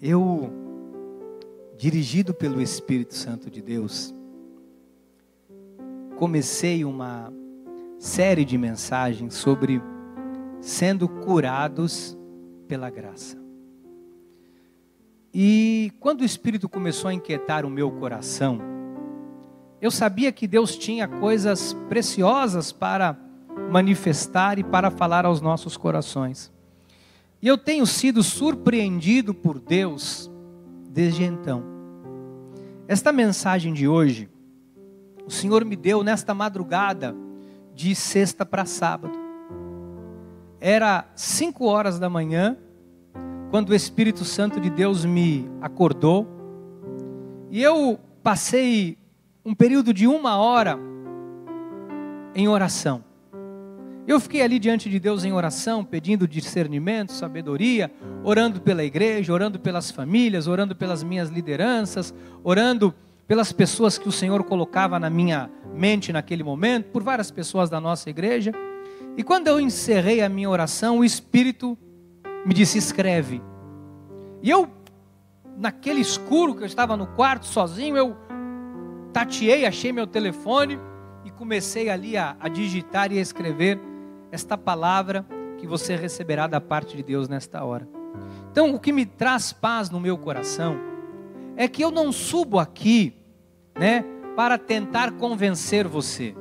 Eu, dirigido pelo Espírito Santo de Deus, comecei uma série de mensagens sobre sendo curados pela graça. E quando o Espírito começou a inquietar o meu coração, eu sabia que Deus tinha coisas preciosas para manifestar e para falar aos nossos corações. E eu tenho sido surpreendido por Deus desde então. Esta mensagem de hoje, o Senhor me deu nesta madrugada de sexta para sábado. Era 5 horas da manhã, quando o Espírito Santo de Deus me acordou. E eu passei um período de 1 hora em oração. Eu fiquei ali diante de Deus em oração, pedindo discernimento, sabedoria, orando pela igreja, orando pelas famílias, orando pelas minhas lideranças, orando pelas pessoas que o Senhor colocava na minha mente naquele momento, por várias pessoas da nossa igreja. E quando eu encerrei a minha oração, o Espírito me disse: escreve. E eu, naquele escuro que eu estava no quarto sozinho, eu tateei, achei meu telefone e comecei ali a digitar e a escrever esta palavra que você receberá da parte de Deus nesta hora. Então, o que me traz paz no meu coração é que eu não subo aqui, para tentar convencer você.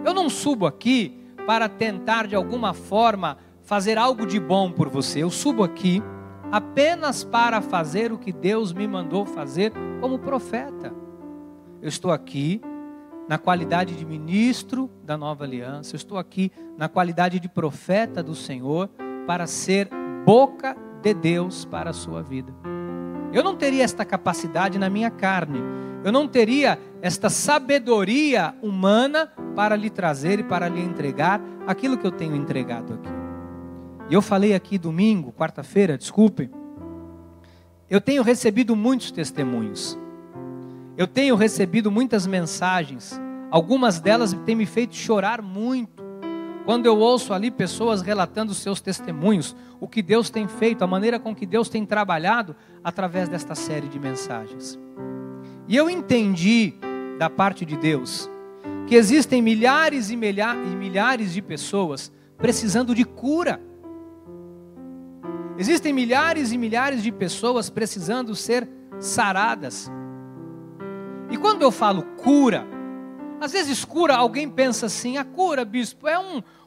Eu não subo aqui para tentar de alguma forma fazer algo de bom por você. Eu subo aqui apenas para fazer o que Deus me mandou fazer como profeta. Eu estou aqui na qualidade de ministro da nova aliança. Eu estou aqui na qualidade de profeta do Senhor para ser boca de Deus para a sua vida. Eu não teria esta capacidade na minha carne. Eu não teria esta sabedoria humana para lhe trazer e para lhe entregar aquilo que eu tenho entregado aqui. E eu falei aqui quarta-feira, desculpe. Eu tenho recebido muitos testemunhos. Eu tenho recebido muitas mensagens. Algumas delas têm me feito chorar muito. Quando eu ouço ali pessoas relatando os seus testemunhos, o que Deus tem feito, a maneira com que Deus tem trabalhado através desta série de mensagens. E eu entendi da parte de Deus que existem milhares e milhares de pessoas precisando de cura. Existem milhares e milhares de pessoas precisando ser saradas. E quando eu falo cura, às vezes cura, alguém pensa assim: a cura, bispo, é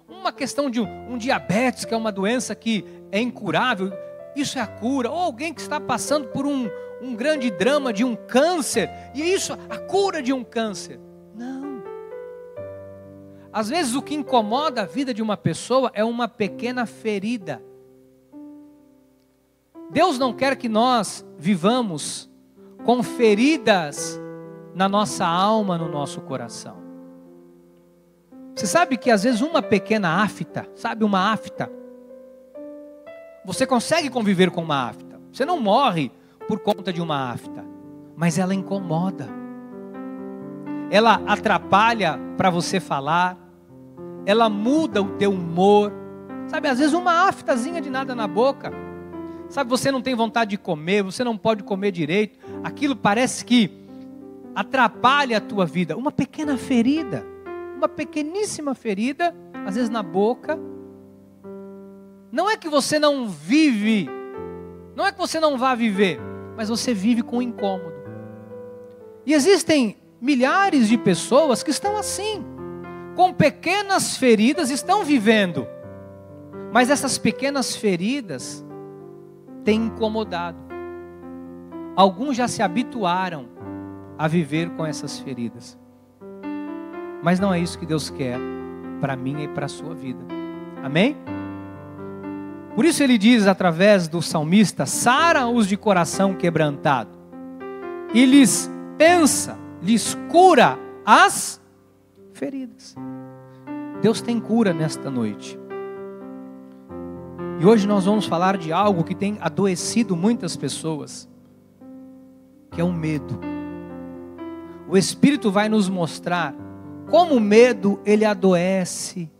uma questão de um diabetes, que é uma doença que é incurável. Isso é a cura. Ou alguém que está passando por um grande drama de um câncer, e isso, a cura de um câncer. Não. Às vezes o que incomoda a vida de uma pessoa é uma pequena ferida. Deus não quer que nós vivamos com feridas na nossa alma, no nosso coração. Você sabe que às vezes uma pequena afta, uma afta, você consegue conviver com uma afta. Você não morre por conta de uma afta, mas ela incomoda. Ela atrapalha para você falar, ela muda o teu humor. Às vezes uma aftazinha de nada na boca. Você não tem vontade de comer, você não pode comer direito. Aquilo parece que atrapalha a tua vida. Uma pequena ferida, uma pequeníssima ferida, às vezes na boca. Não é que você não vive, não é que você não vá viver, mas você vive com incômodo. E existem milhares de pessoas que estão assim, com pequenas feridas, estão vivendo. Mas essas pequenas feridas têm incomodado. Alguns já se habituaram a viver com essas feridas. Mas não é isso que Deus quer para mim e para a sua vida. Amém? Por isso ele diz através do salmista: sara-os de coração quebrantado e lhes cura as feridas. Deus tem cura nesta noite. E hoje nós vamos falar de algo que tem adoecido muitas pessoas, que é o medo. O Espírito vai nos mostrar como o medo ele adoece,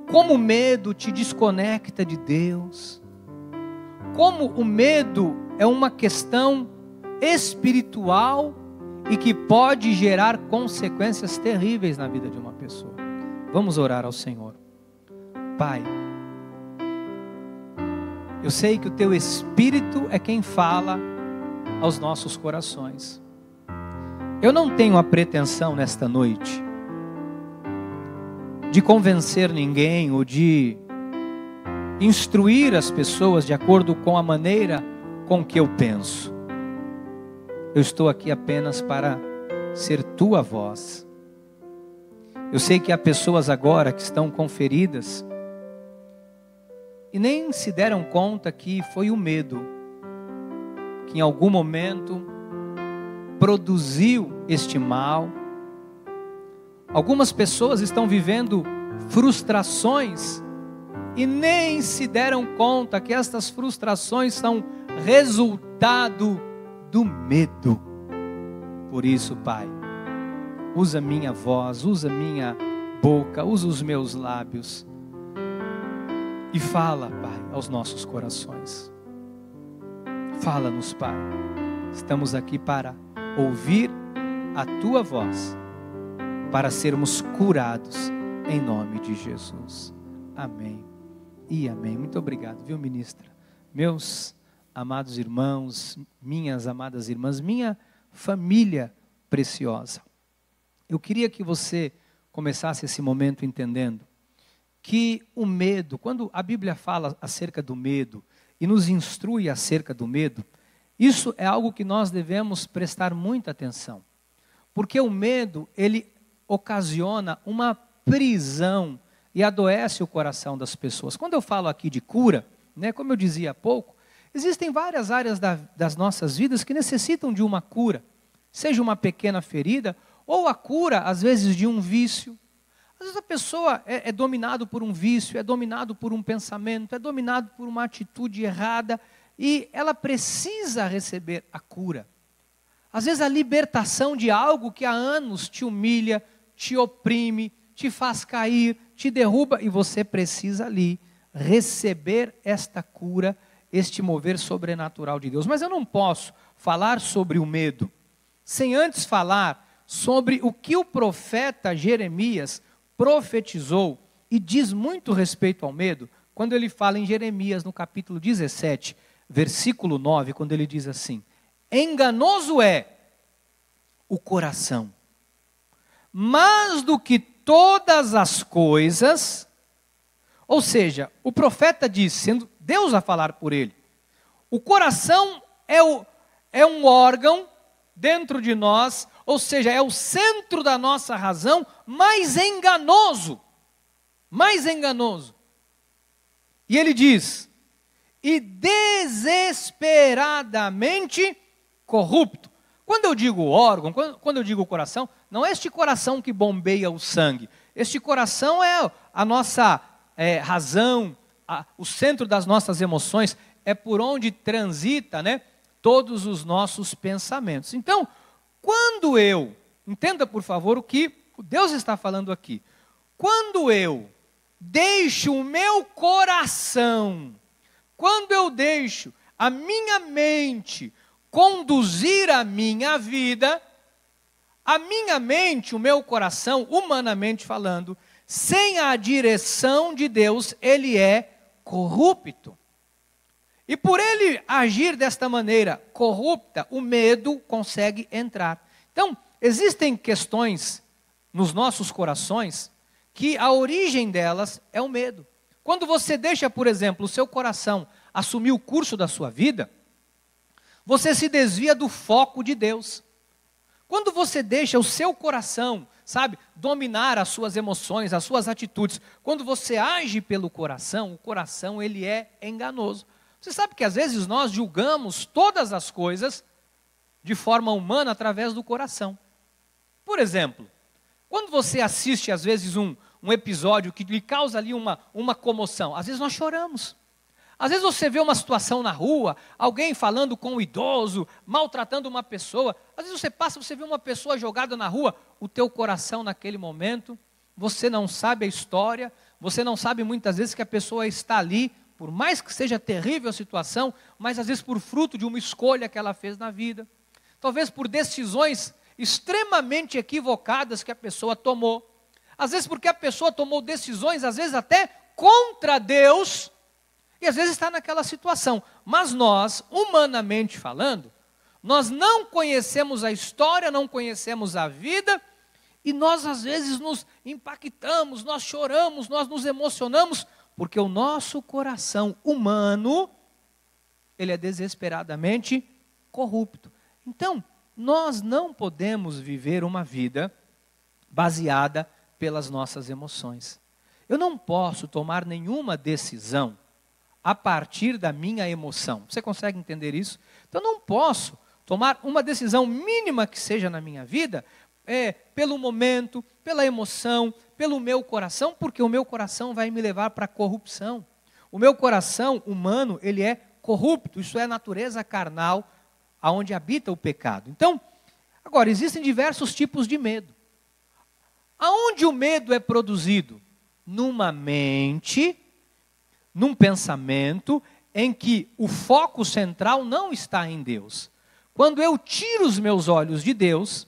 como o medo te desconecta de Deus, como o medo é uma questão espiritual e que pode gerar consequências terríveis na vida de uma pessoa. Vamos orar ao Senhor. Pai, eu sei que o Teu Espírito é quem fala aos nossos corações. Eu não tenho a pretensão nesta noite de convencer ninguém ou de instruir as pessoas de acordo com a maneira com que eu penso. Eu estou aqui apenas para ser Tua voz. Eu sei que há pessoas agora que estão com feridas e nem se deram conta que foi o medo que em algum momento produziu este mal. Algumas pessoas estão vivendo frustrações e nem se deram conta que estas frustrações são resultado do medo. Por isso, Pai, usa minha voz, usa minha boca, usa os meus lábios e fala, Pai, aos nossos corações. Fala-nos, Pai. Estamos aqui para ouvir a Tua voz, para sermos curados em nome de Jesus. Amém e amém. Muito obrigado, viu, ministra? Meus amados irmãos, minhas amadas irmãs, minha família preciosa. Eu queria que você começasse esse momento entendendo que o medo, quando a Bíblia fala acerca do medo e nos instrui acerca do medo, isso é algo que nós devemos prestar muita atenção. Porque o medo, ele ocasiona uma prisão e adoece o coração das pessoas. Quando eu falo aqui de cura, né, como eu dizia há pouco, existem várias áreas das nossas vidas que necessitam de uma cura. Seja uma pequena ferida, ou a cura, às vezes, de um vício. Às vezes a pessoa é dominado por um vício, é dominado por um pensamento, é dominado por uma atitude errada, e ela precisa receber a cura. Às vezes a libertação de algo que há anos te humilha, te oprime, te faz cair, te derruba, e você precisa ali receber esta cura, este mover sobrenatural de Deus. Mas eu não posso falar sobre o medo sem antes falar sobre o que o profeta Jeremias profetizou e diz muito respeito ao medo, quando ele fala em Jeremias, no capítulo 17, versículo 9, quando ele diz assim: enganoso é o coração, mais do que todas as coisas. Ou seja, o profeta diz, sendo Deus a falar por ele, o coração é um órgão dentro de nós, ou seja, é o centro da nossa razão, mais enganoso. Mais enganoso. E ele diz, e desesperadamente corrupto. Quando eu digo órgão, quando eu digo coração, não é este coração que bombeia o sangue. Este coração é a nossa razão, o centro das nossas emoções, é por onde transita, né, todos os nossos pensamentos. Então, quando eu, entenda por favor o que Deus está falando aqui. Quando eu deixo o meu coração, quando eu deixo a minha mente conduzir a minha vida, a minha mente, o meu coração, humanamente falando, sem a direção de Deus, ele é corrupto. E por ele agir desta maneira corrupta, o medo consegue entrar. Então, existem questões nos nossos corações que a origem delas é o medo. Quando você deixa, por exemplo, o seu coração assumir o curso da sua vida, você se desvia do foco de Deus. Quando você deixa o seu coração, sabe, dominar as suas emoções, as suas atitudes, quando você age pelo coração, o coração ele é enganoso. Você sabe que às vezes nós julgamos todas as coisas de forma humana através do coração. Por exemplo, quando você assiste às vezes um episódio que lhe causa ali uma comoção, às vezes nós choramos. Às vezes você vê uma situação na rua, alguém falando com um idoso, maltratando uma pessoa. Às vezes você vê uma pessoa jogada na rua, o teu coração naquele momento, você não sabe a história, você não sabe muitas vezes que a pessoa está ali por mais que seja terrível a situação, mas às vezes por fruto de uma escolha que ela fez na vida. Talvez por decisões extremamente equivocadas que a pessoa tomou. Às vezes porque a pessoa tomou decisões, às vezes até contra Deus, e às vezes está naquela situação. Mas nós, humanamente falando, nós não conhecemos a história, não conhecemos a vida, e nós às vezes nos impactamos, nós choramos, nós nos emocionamos, porque o nosso coração humano, ele é desesperadamente corrupto. Então, nós não podemos viver uma vida baseada pelas nossas emoções. Eu não posso tomar nenhuma decisão a partir da minha emoção. Você consegue entender isso? Então, eu não posso tomar uma decisão mínima que seja na minha vida, pelo momento, pela emoção, pelo meu coração, porque o meu coração vai me levar para a corrupção. O meu coração humano, ele é corrupto, isso é a natureza carnal, aonde habita o pecado. Então, agora, existem diversos tipos de medo. Aonde o medo é produzido? Numa mente, num pensamento, em que o foco central não está em Deus. Quando eu tiro os meus olhos de Deus,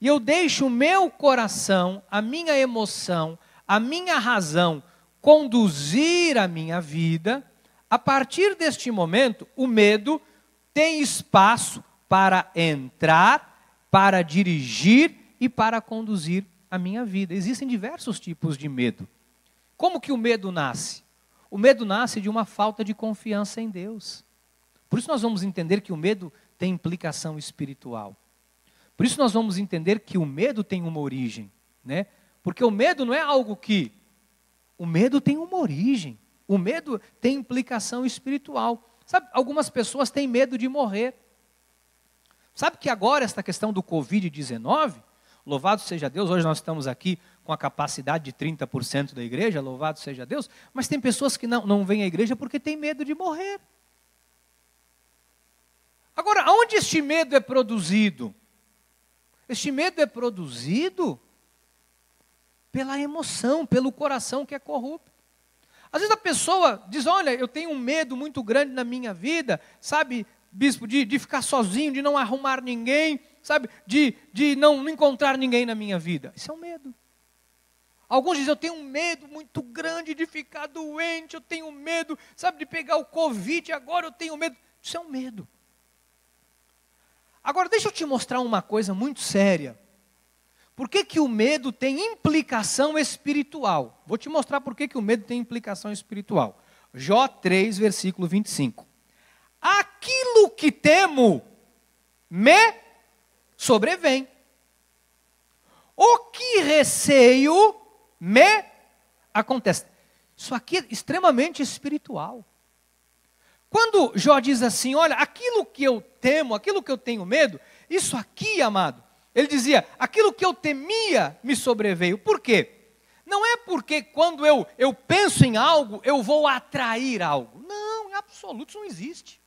e eu deixo o meu coração, a minha emoção, a minha razão conduzir a minha vida, a partir deste momento, o medo tem espaço para entrar, para dirigir e para conduzir a minha vida. Existem diversos tipos de medo. Como que o medo nasce? O medo nasce de uma falta de confiança em Deus. Por isso nós vamos entender que o medo tem implicação espiritual. Por isso nós vamos entender que o medo tem uma origem, né? Porque o medo não é algo que... O medo tem uma origem. O medo tem implicação espiritual. Sabe, algumas pessoas têm medo de morrer. Sabe que agora esta questão do Covid-19, louvado seja Deus, hoje nós estamos aqui com a capacidade de 30% da igreja, louvado seja Deus, mas tem pessoas que não vêm à igreja porque têm medo de morrer. Agora, aonde este medo é produzido? Este medo é produzido pela emoção, pelo coração que é corrupto. Às vezes a pessoa diz, olha, eu tenho um medo muito grande na minha vida, sabe, bispo, de ficar sozinho, de não arrumar ninguém, sabe, de não encontrar ninguém na minha vida. Isso é um medo. Alguns dizem, eu tenho um medo muito grande de ficar doente, eu tenho medo, sabe, de pegar o Covid, agora eu tenho medo. Isso é um medo. Agora, deixa eu te mostrar uma coisa muito séria. Por que que o medo tem implicação espiritual? Vou te mostrar por que que o medo tem implicação espiritual. Jó 3, versículo 25. Aquilo que temo me sobrevém. O que receio me acontece. Isso aqui é extremamente espiritual. Quando Jó diz assim, olha, aquilo que eu temo, aquilo que eu tenho medo, isso aqui, amado, ele dizia, aquilo que eu temia me sobreveio. Por quê? Não é porque quando eu penso em algo, eu vou atrair algo. Não, em absoluto isso não existe.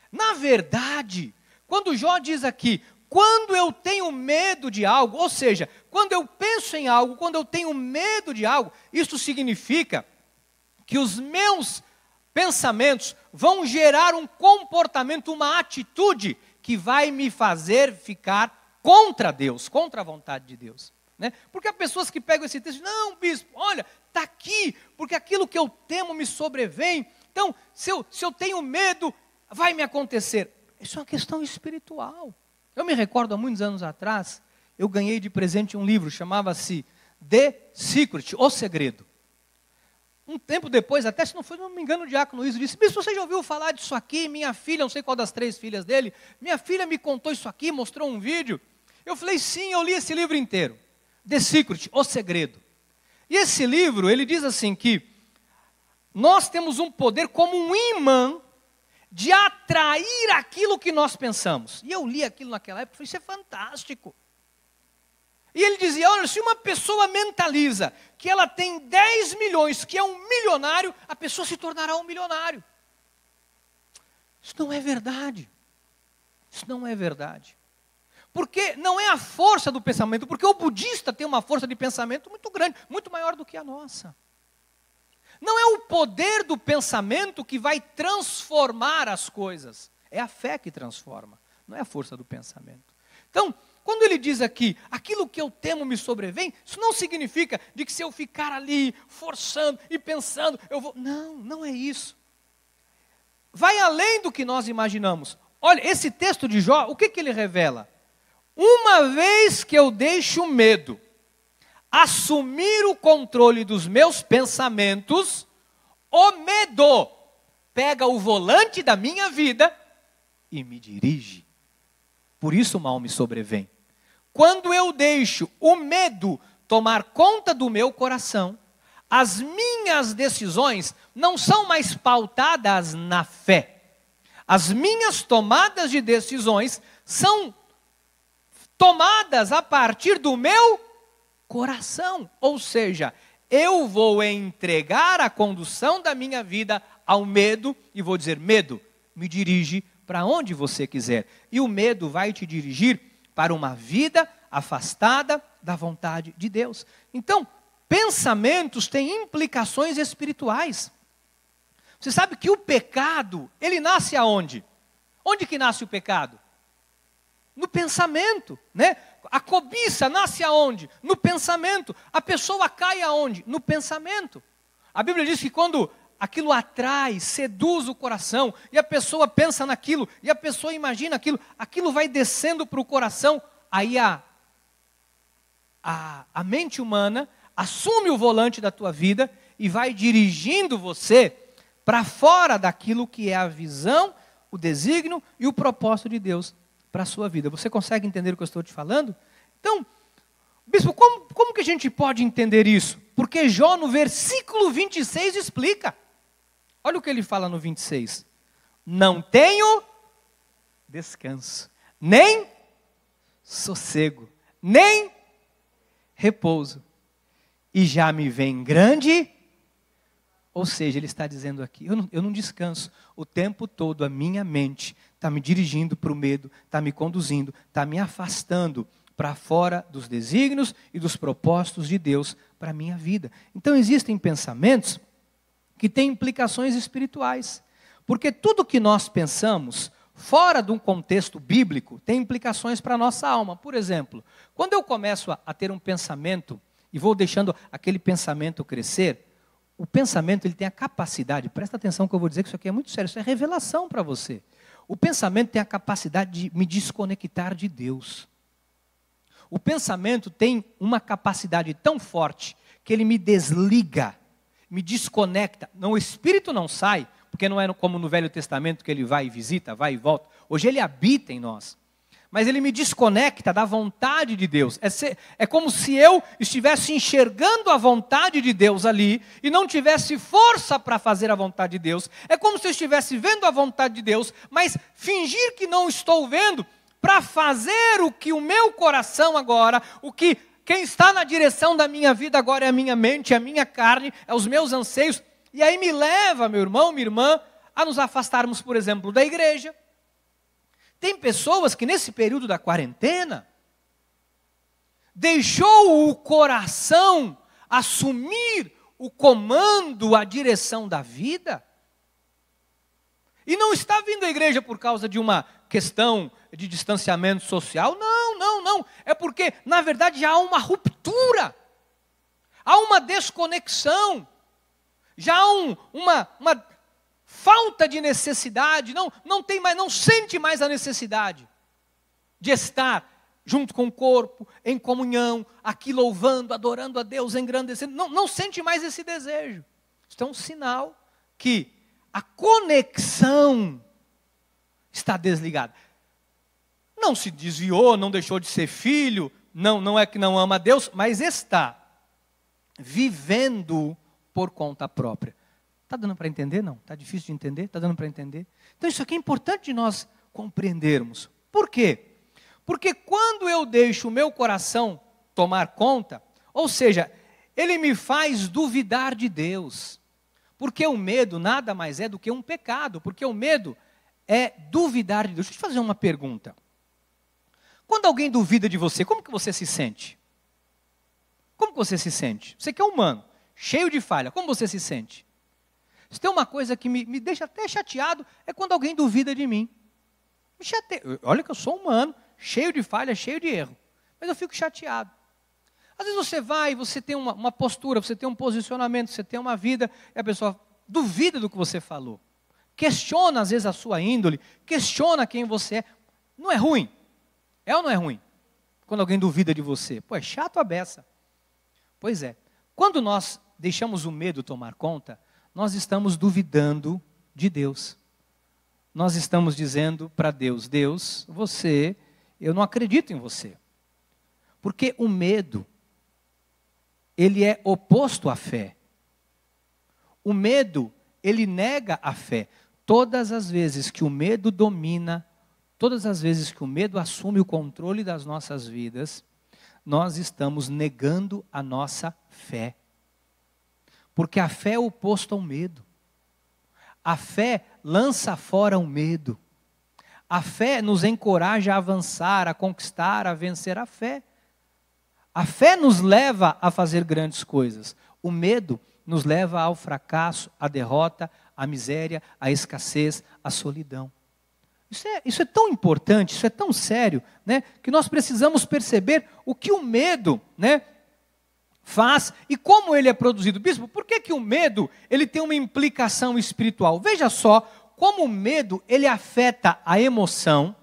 Na verdade, quando Jó diz aqui, quando eu tenho medo de algo, ou seja, quando eu penso em algo, quando eu tenho medo de algo, isso significa que os meus pensamentos vão gerar um comportamento, uma atitude que vai me fazer ficar contra Deus, contra a vontade de Deus. Né? Porque há pessoas que pegam esse texto, não, bispo, olha, está aqui, porque aquilo que eu temo me sobrevém, então se eu tenho medo, vai me acontecer. Isso é uma questão espiritual. Eu me recordo, há muitos anos atrás, eu ganhei de presente um livro, chamava-se The Secret, O Segredo. Um tempo depois, até se não me engano, o diácono Luiz disse, bispo, você já ouviu falar disso aqui? Minha filha, não sei qual das 3 filhas dele, minha filha me contou isso aqui, mostrou um vídeo. Eu falei, sim, eu li esse livro inteiro. The Secret, O Segredo. E esse livro, ele diz assim que nós temos um poder como um imã de atrair aquilo que nós pensamos. E eu li aquilo naquela época e falei, isso é fantástico. E ele dizia, olha, se uma pessoa mentaliza que ela tem 10 milhões, que é um milionário, a pessoa se tornará um milionário. Isso não é verdade. Isso não é verdade. Porque não é a força do pensamento, porque o budista tem uma força de pensamento muito grande, muito maior do que a nossa. Não é o poder do pensamento que vai transformar as coisas. É a fé que transforma, não é a força do pensamento. Então, quando ele diz aqui, aquilo que eu temo me sobrevém, isso não significa de que se eu ficar ali forçando e pensando, eu vou... Não, não é isso. Vai além do que nós imaginamos. Olha, esse texto de Jó, o que ele revela? Uma vez que eu deixo o medo assumir o controle dos meus pensamentos, o medo pega o volante da minha vida e me dirige. Por isso o mal me sobrevém. Quando eu deixo o medo tomar conta do meu coração, as minhas decisões não são mais pautadas na fé. As minhas tomadas de decisões são tomadas a partir do meu coração. Ou seja, eu vou entregar a condução da minha vida ao medo e vou dizer, medo, me dirige para onde você quiser. E o medo vai te dirigir para uma vida afastada da vontade de Deus. Então, pensamentos têm implicações espirituais. Você sabe que o pecado, ele nasce aonde? Onde que nasce o pecado? No pensamento, né? A cobiça nasce aonde? No pensamento. A pessoa cai aonde? No pensamento. A Bíblia diz que quando aquilo atrai, seduz o coração, e a pessoa pensa naquilo, e a pessoa imagina aquilo, aquilo vai descendo para o coração, aí a mente humana assume o volante da tua vida e vai dirigindo você para fora daquilo que é a visão, o desígnio e o propósito de Deus para a sua vida. Você consegue entender o que eu estou te falando? Então, bispo, como que a gente pode entender isso? Porque Jó no versículo 26 explica. Olha o que ele fala no 26. Não tenho descanso, nem sossego, nem repouso. E já me vem grande... Ou seja, ele está dizendo aqui, eu não descanso. O tempo todo a minha mente está me dirigindo para o medo, está me conduzindo, está me afastando para fora dos desígnios e dos propósitos de Deus para a minha vida. Então existem pensamentos que têm implicações espirituais. Porque tudo que nós pensamos, fora de um contexto bíblico, tem implicações para a nossa alma. Por exemplo, quando eu começo a ter um pensamento e vou deixando aquele pensamento crescer, o pensamento ele tem a capacidade, presta atenção que eu vou dizer que isso aqui é muito sério, isso é revelação para você. O pensamento tem a capacidade de me desconectar de Deus. O pensamento tem uma capacidade tão forte que ele me desliga, me desconecta. Não, o espírito não sai, porque não é como no Velho Testamento que ele vai e visita, vai e volta. Hoje ele habita em nós. Mas ele me desconecta da vontade de Deus. É como se eu estivesse enxergando a vontade de Deus ali e não tivesse força para fazer a vontade de Deus. É como se eu estivesse vendo a vontade de Deus, mas fingir que não estou vendo para fazer o que o meu coração agora, quem está na direção da minha vida agora é a minha mente, é a minha carne, é os meus anseios. E aí me leva, meu irmão, minha irmã, a nos afastarmos, por exemplo, da igreja. Tem pessoas que nesse período da quarentena, deixou o coração assumir o comando, a direção da vida, e não está vindo à igreja por causa de uma questão de distanciamento social, não, é porque na verdade já há uma ruptura, há uma desconexão, já há uma falta de necessidade, não sente mais a necessidade de estar junto com o corpo, em comunhão, aqui louvando, adorando a Deus, engrandecendo, não sente mais esse desejo. Isso é um sinal que a conexão está desligada. Não se desviou, não deixou de ser filho, não é que não ama a Deus, mas está vivendo por conta própria. Está dando para entender? Não. Está difícil de entender? Está dando para entender? Então isso aqui é importante de nós compreendermos. Por quê? Porque quando eu deixo o meu coração tomar conta, ou seja, ele me faz duvidar de Deus. Porque o medo nada mais é do que um pecado. Porque o medo é duvidar de Deus. Deixa eu te fazer uma pergunta. Quando alguém duvida de você, como que você se sente? Como que você se sente? Você que é humano, cheio de falha, como você se sente? Se tem uma coisa que me deixa até chateado, é quando alguém duvida de mim. Me chateia. Olha que eu sou humano, cheio de falha, cheio de erro. Mas eu fico chateado. Às vezes você vai, você tem uma postura, você tem um posicionamento, você tem uma vida, e a pessoa duvida do que você falou. Questiona às vezes a sua índole, questiona quem você é. Não é ruim? É ou não é ruim? Quando alguém duvida de você. Pô, é chato a beça. Pois é. Quando nós deixamos o medo tomar conta, nós estamos duvidando de Deus. Nós estamos dizendo para Deus, Deus, eu não acredito em você. Porque o medo, ele é oposto à fé. O medo, ele nega a fé. Todas as vezes que o medo domina, todas as vezes que o medo assume o controle das nossas vidas, nós estamos negando a nossa fé. Porque a fé é oposto ao medo. A fé lança fora o medo. A fé nos encoraja a avançar, a conquistar, a vencer a fé. A fé nos leva a fazer grandes coisas. O medo nos leva ao fracasso, à derrota, à miséria, à escassez, à solidão. Isso é tão importante, isso é tão sério, né, que nós precisamos perceber o que o medo, né, faz e como ele é produzido. Bispo, por que o medo ele tem uma implicação espiritual? Veja só como o medo ele afeta a emoção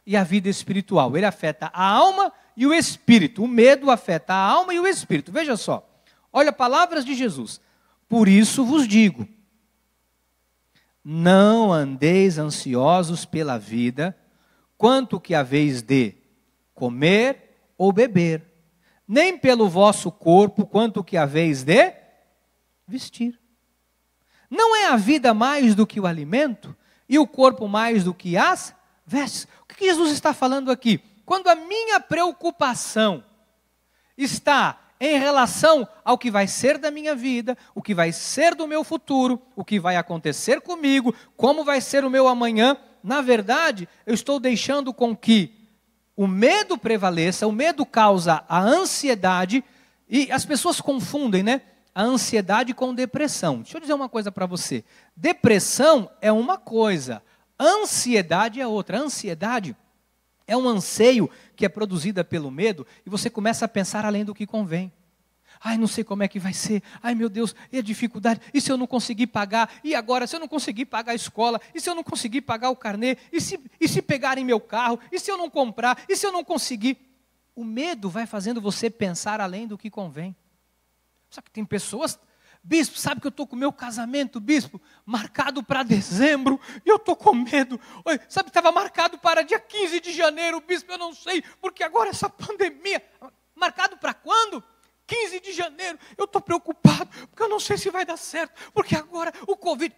e a vida espiritual. Ele afeta a alma e o espírito. O medo afeta a alma e o espírito. Veja só, olha palavras de Jesus. Por isso vos digo, não andeis ansiosos pela vida, quanto que haveis de comer ou beber, nem pelo vosso corpo, quanto que haveis de vestir. Não é a vida mais do que o alimento, e o corpo mais do que as vestes? O que Jesus está falando aqui? Quando a minha preocupação está em relação ao que vai ser da minha vida, o que vai ser do meu futuro, o que vai acontecer comigo, como vai ser o meu amanhã, na verdade, eu estou deixando com que o medo prevaleça, o medo causa a ansiedade, e as pessoas confundem, né, a ansiedade com depressão. Deixa eu dizer uma coisa para você. Depressão é uma coisa, ansiedade é outra. Ansiedade é um anseio que é produzida pelo medo e você começa a pensar além do que convém. Ai, não sei como é que vai ser. Ai, meu Deus, e a dificuldade? E se eu não conseguir pagar? E agora, se eu não conseguir pagar a escola? E se eu não conseguir pagar o carnê? E se pegarem meu carro? E se eu não comprar? E se eu não conseguir? O medo vai fazendo você pensar além do que convém. Só que tem pessoas... Bispo, sabe que eu estou com o meu casamento, bispo, marcado para dezembro, e eu estou com medo. Oi, sabe, estava marcado para dia 15 de janeiro, bispo, eu não sei, porque agora essa pandemia, marcado para quando? 15 de janeiro, eu estou preocupado, porque eu não sei se vai dar certo, porque agora o Covid,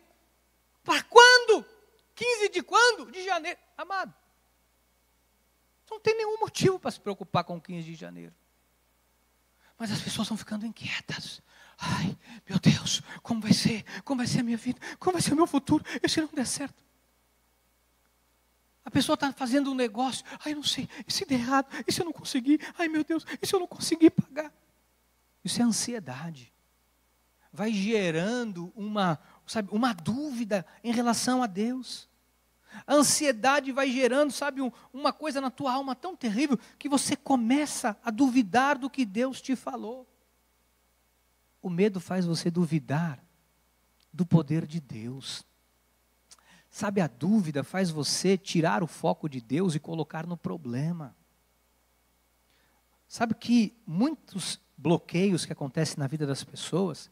para quando? 15 de quando? De janeiro. Amado, não tem nenhum motivo para se preocupar com 15 de janeiro. Mas as pessoas estão ficando inquietas. Ai, meu Deus, como vai ser? Como vai ser a minha vida? Como vai ser o meu futuro? E se não der certo? A pessoa está fazendo um negócio. Ai, não sei, e se der errado? E se eu não conseguir? Ai, meu Deus, e se eu não conseguir pagar? Isso é ansiedade. Vai gerando uma dúvida em relação a Deus. A ansiedade vai gerando, uma coisa na tua alma tão terrível que você começa a duvidar do que Deus te falou. O medo faz você duvidar do poder de Deus. Sabe, a dúvida faz você tirar o foco de Deus e colocar no problema. Sabe que muitos bloqueios que acontecem na vida das pessoas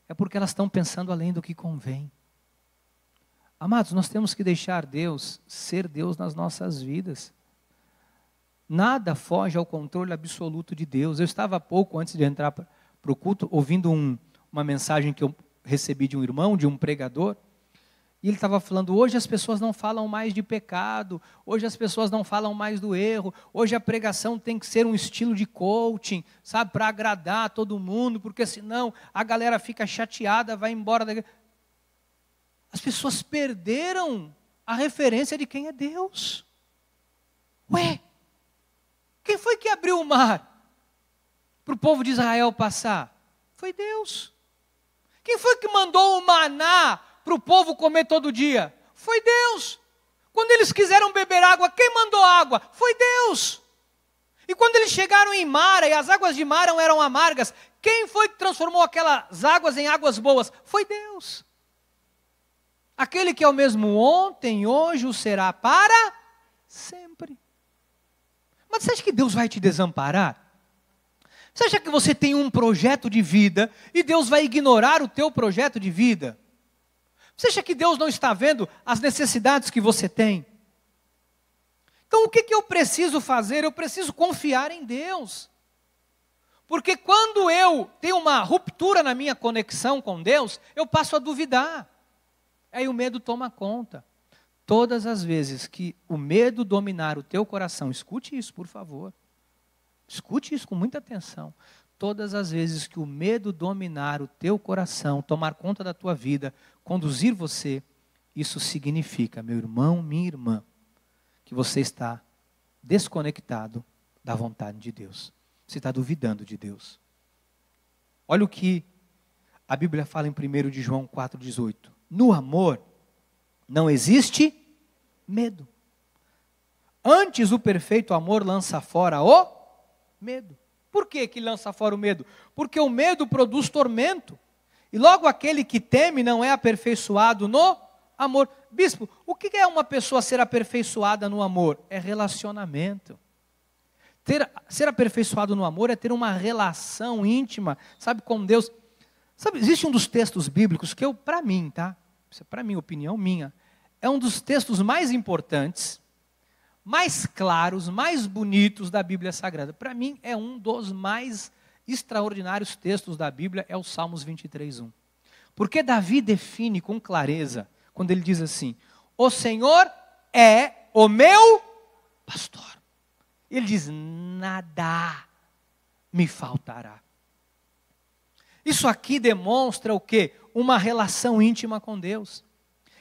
é porque elas estão pensando além do que convém. Amados, nós temos que deixar Deus ser Deus nas nossas vidas. Nada foge ao controle absoluto de Deus. Eu estava há pouco, antes de entrar para o culto, ouvindo uma mensagem que eu recebi de um irmão, de um pregador, e ele estava falando, hoje as pessoas não falam mais de pecado, hoje as pessoas não falam mais do erro, hoje a pregação tem que ser um estilo de coaching, sabe, para agradar todo mundo, porque senão a galera fica chateada, vai embora da igreja. As pessoas perderam a referência de quem é Deus. Ué, quem foi que abriu o mar para o povo de Israel passar? Foi Deus. Quem foi que mandou o maná para o povo comer todo dia? Foi Deus. Quando eles quiseram beber água, quem mandou água? Foi Deus. E quando eles chegaram em Mara, e as águas de Mara eram amargas, quem foi que transformou aquelas águas em águas boas? Foi Deus. Aquele que é o mesmo ontem, hoje, o será para sempre. Mas você acha que Deus vai te desamparar? Você acha que você tem um projeto de vida e Deus vai ignorar o teu projeto de vida? Você acha que Deus não está vendo as necessidades que você tem? Então o que eu preciso fazer? Eu preciso confiar em Deus. Porque quando eu tenho uma ruptura na minha conexão com Deus, eu passo a duvidar. Aí o medo toma conta. Todas as vezes que o medo dominar o teu coração, escute isso, por favor. Escute isso com muita atenção. Todas as vezes que o medo dominar o teu coração, tomar conta da tua vida, conduzir você, isso significa, meu irmão, minha irmã, que você está desconectado da vontade de Deus. Você está duvidando de Deus. Olha o que a Bíblia fala em 1 de João 4,18. No amor não existe medo. Antes o perfeito amor lança fora o medo. Por que lança fora o medo? Porque o medo produz tormento. E logo aquele que teme não é aperfeiçoado no amor. Bispo, o que é uma pessoa ser aperfeiçoada no amor? É relacionamento. Ser aperfeiçoado no amor é ter uma relação íntima, sabe, com Deus. Sabe, existe um dos textos bíblicos que para mim, tá? Isso é para mim, opinião minha. É um dos textos mais importantes, mais claros, mais bonitos da Bíblia Sagrada. Para mim, é um dos mais extraordinários textos da Bíblia, é o Salmos 23:1. Porque Davi define com clareza, quando ele diz assim, o Senhor é o meu pastor. Ele diz, nada me faltará. Isso aqui demonstra o quê? Uma relação íntima com Deus.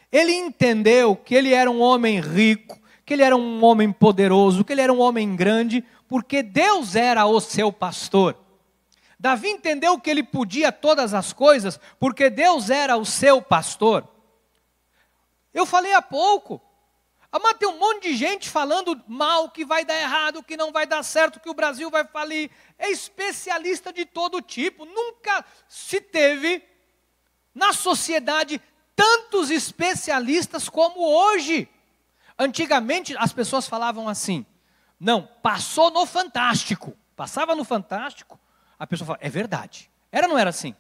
Ele entendeu que ele era um homem rico, que ele era um homem poderoso, que ele era um homem grande, porque Deus era o seu pastor. Davi entendeu que ele podia todas as coisas, porque Deus era o seu pastor. Eu falei há pouco, mas tem um monte de gente falando mal, que vai dar errado, que não vai dar certo, que o Brasil vai falir. É especialista de todo tipo. Nunca se teve na sociedade tantos especialistas como hoje. Antigamente as pessoas falavam assim, não, passou no Fantástico. Passava no Fantástico, a pessoa falava, é verdade. Era ou não era assim?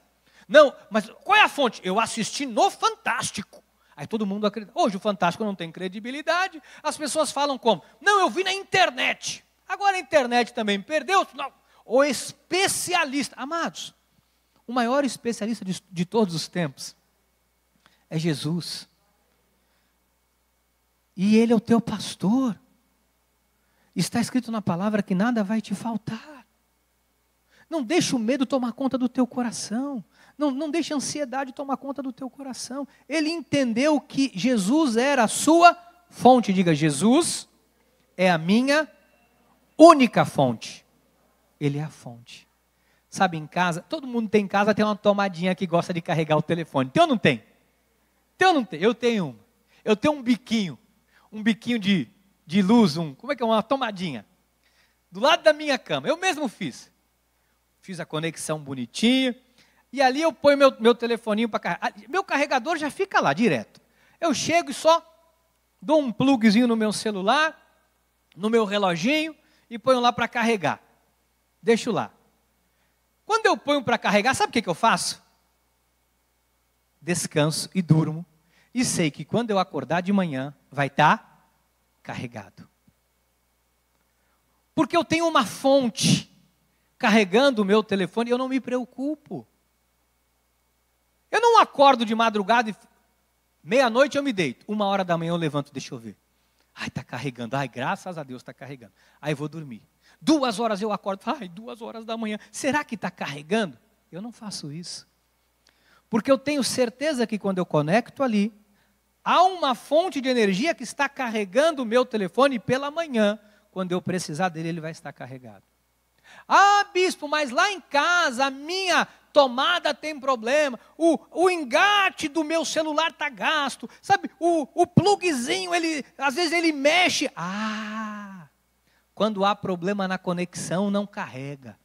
Não, mas qual é a fonte? Eu assisti no Fantástico. Aí todo mundo acredita. Hoje o Fantástico não tem credibilidade. As pessoas falam como? Não, eu vi na internet. Agora a internet também perdeu. Não. O especialista. Amados, o maior especialista de todos os tempos é Jesus. E Ele é o teu pastor. Está escrito na palavra que nada vai te faltar. Não deixe o medo tomar conta do teu coração. Não deixe a ansiedade tomar conta do teu coração. Ele entendeu que Jesus era a sua fonte. Diga, Jesus é a minha única fonte. Ele é a fonte. Sabe, em casa, todo mundo tem em casa, tem uma tomadinha que gosta de carregar o telefone. Tem ou não tem? Tem ou não tem? Eu tenho uma. Eu tenho um biquinho de luz, como é que é? Uma tomadinha. Do lado da minha cama. Eu mesmo fiz. Fiz a conexão bonitinha. E ali eu ponho meu telefoninho para carregar. Meu carregador já fica lá, direto. Eu chego e só dou um plugzinho no meu celular, no meu reloginho, e ponho lá para carregar. Deixo lá. Quando eu ponho para carregar, sabe o que eu faço? Descanso e durmo. E sei que quando eu acordar de manhã, vai estar carregado. Porque eu tenho uma fonte carregando o meu telefone e eu não me preocupo. Eu não acordo de madrugada e meia-noite eu me deito. 1h da manhã eu levanto, deixa eu ver. Ai, está carregando. Ai, graças a Deus está carregando. Aí vou dormir. 2 horas eu acordo. Ai, 2 horas da manhã. Será que está carregando? Eu não faço isso. Porque eu tenho certeza que quando eu conecto ali, há uma fonte de energia que está carregando o meu telefone e pela manhã, quando eu precisar dele, ele vai estar carregado. Ah, bispo, mas lá em casa a minha tomada tem problema, o engate do meu celular está gasto, sabe, o plugzinho, às vezes ele mexe. Quando há problema na conexão, não carrega.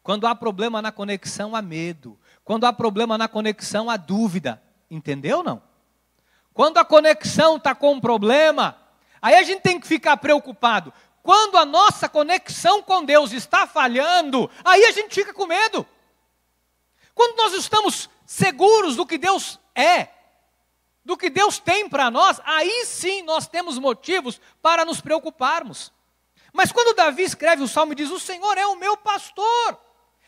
Quando há problema na conexão, há medo. Quando há problema na conexão, há dúvida. Entendeu ou não? Quando a conexão está com um problema, aí a gente tem que ficar preocupado. Quando a nossa conexão com Deus está falhando, aí a gente fica com medo. Quando nós estamos seguros do que Deus é, do que Deus tem para nós, aí sim nós temos motivos para nos preocuparmos. Mas quando Davi escreve o Salmo e diz, o Senhor é o meu pastor,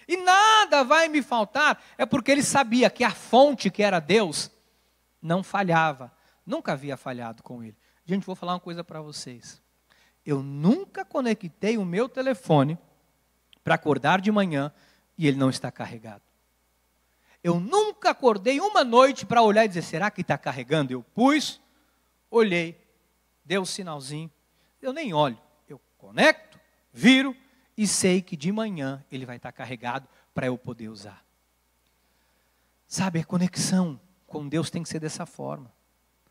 e nada vai me faltar, é porque ele sabia que a fonte que era Deus não falhava, nunca havia falhado com ele. Gente, vou falar uma coisa para vocês. Eu nunca conectei o meu telefone para acordar de manhã e ele não está carregado. Eu nunca acordei uma noite para olhar e dizer, será que está carregando? Eu pus, olhei, deu um sinalzinho, eu nem olho. Eu conecto, viro e sei que de manhã ele vai estar carregado para eu poder usar. Sabe, a conexão com Deus tem que ser dessa forma.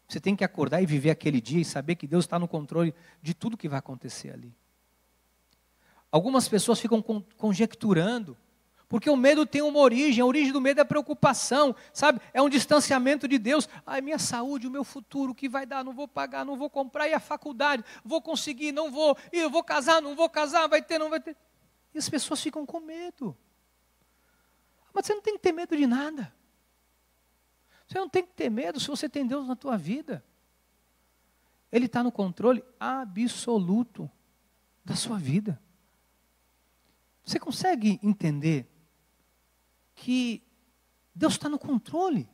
Você tem que acordar e viver aquele dia e saber que Deus está no controle de tudo que vai acontecer ali. Algumas pessoas ficam conjecturando, porque o medo tem uma origem, a origem do medo é a preocupação, sabe? É um distanciamento de Deus. Ai, minha saúde, o meu futuro, o que vai dar? Não vou pagar, não vou comprar, e a faculdade? Vou conseguir, não vou, e eu vou casar, não vou casar, vai ter, não vai ter. E as pessoas ficam com medo. Mas você não tem que ter medo de nada. Você não tem que ter medo se você tem Deus na tua vida. Ele está no controle absoluto da sua vida. Você consegue entender que Deus está no controle?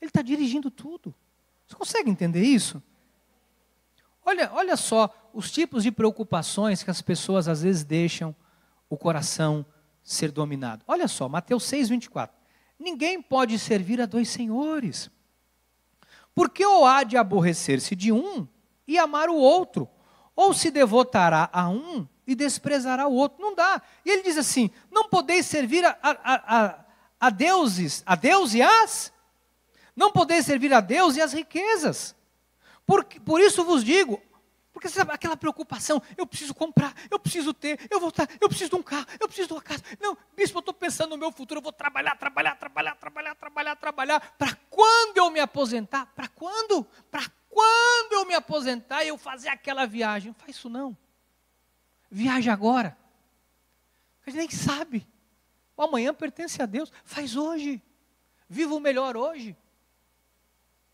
Ele está dirigindo tudo. Você consegue entender isso? Olha só os tipos de preocupações que as pessoas às vezes deixam o coração ser dominado. Olha só, Mateus 6:24. Ninguém pode servir a dois senhores, porque ou há de aborrecer-se de um e amar o outro, ou se devotará a um e desprezará o outro. Não dá. E ele diz assim, não podeis servir a Deus e as? Não podeis servir a Deus e as riquezas. Por isso vos digo, porque sabe, aquela preocupação, eu preciso comprar, eu preciso ter, eu preciso de um carro, eu preciso de uma casa. Não, bispo, eu estou pensando no meu futuro, eu vou trabalhar, para quando eu me aposentar? Para quando? Para quando eu me aposentar e eu fazer aquela viagem? Não faz isso não. Viaja agora. A gente nem sabe. O amanhã pertence a Deus. Faz hoje. Viva o melhor hoje.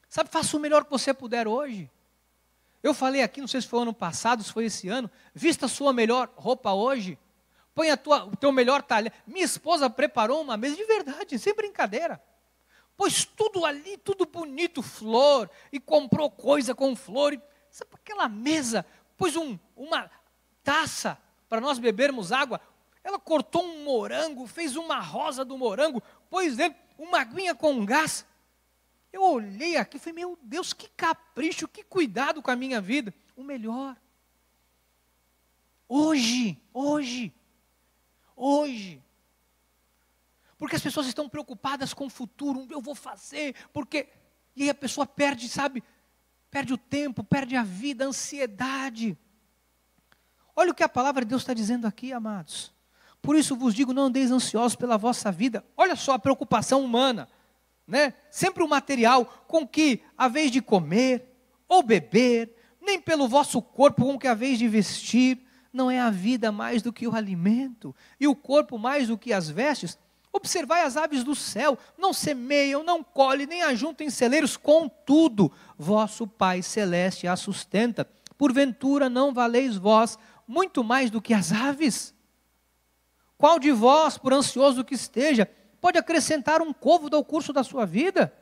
Sabe, faça o melhor que você puder hoje. Eu falei aqui, não sei se foi ano passado, se foi esse ano, vista a sua melhor roupa hoje, põe o teu melhor talher. Minha esposa preparou uma mesa de verdade, sem brincadeira. Pôs tudo ali, tudo bonito, flor, e comprou coisa com flor. Sabe aquela mesa, pôs uma taça para nós bebermos água. Ela cortou um morango, fez uma rosa do morango, pôs dentro uma aguinha com gás. Eu olhei aqui e falei, meu Deus, que capricho, que cuidado com a minha vida. O melhor. Hoje. Porque as pessoas estão preocupadas com o futuro, eu vou fazer, porque... E aí a pessoa perde, sabe? Perde o tempo, perde a vida, a ansiedade. Olha o que a palavra de Deus está dizendo aqui, amados. Por isso vos digo, não andeis ansiosos pela vossa vida. Olha só a preocupação humana. Né? Sempre o material com que haveis de comer ou beber, nem pelo vosso corpo com que haveis de vestir. Não é a vida mais do que o alimento, e o corpo mais do que as vestes? Observai as aves do céu, não semeiam, não colhem, nem ajuntam em celeiros, contudo, vosso Pai Celeste a sustenta. Porventura não valeis vós muito mais do que as aves? Qual de vós, por ansioso que esteja, pode acrescentar um côvado ao curso da sua vida?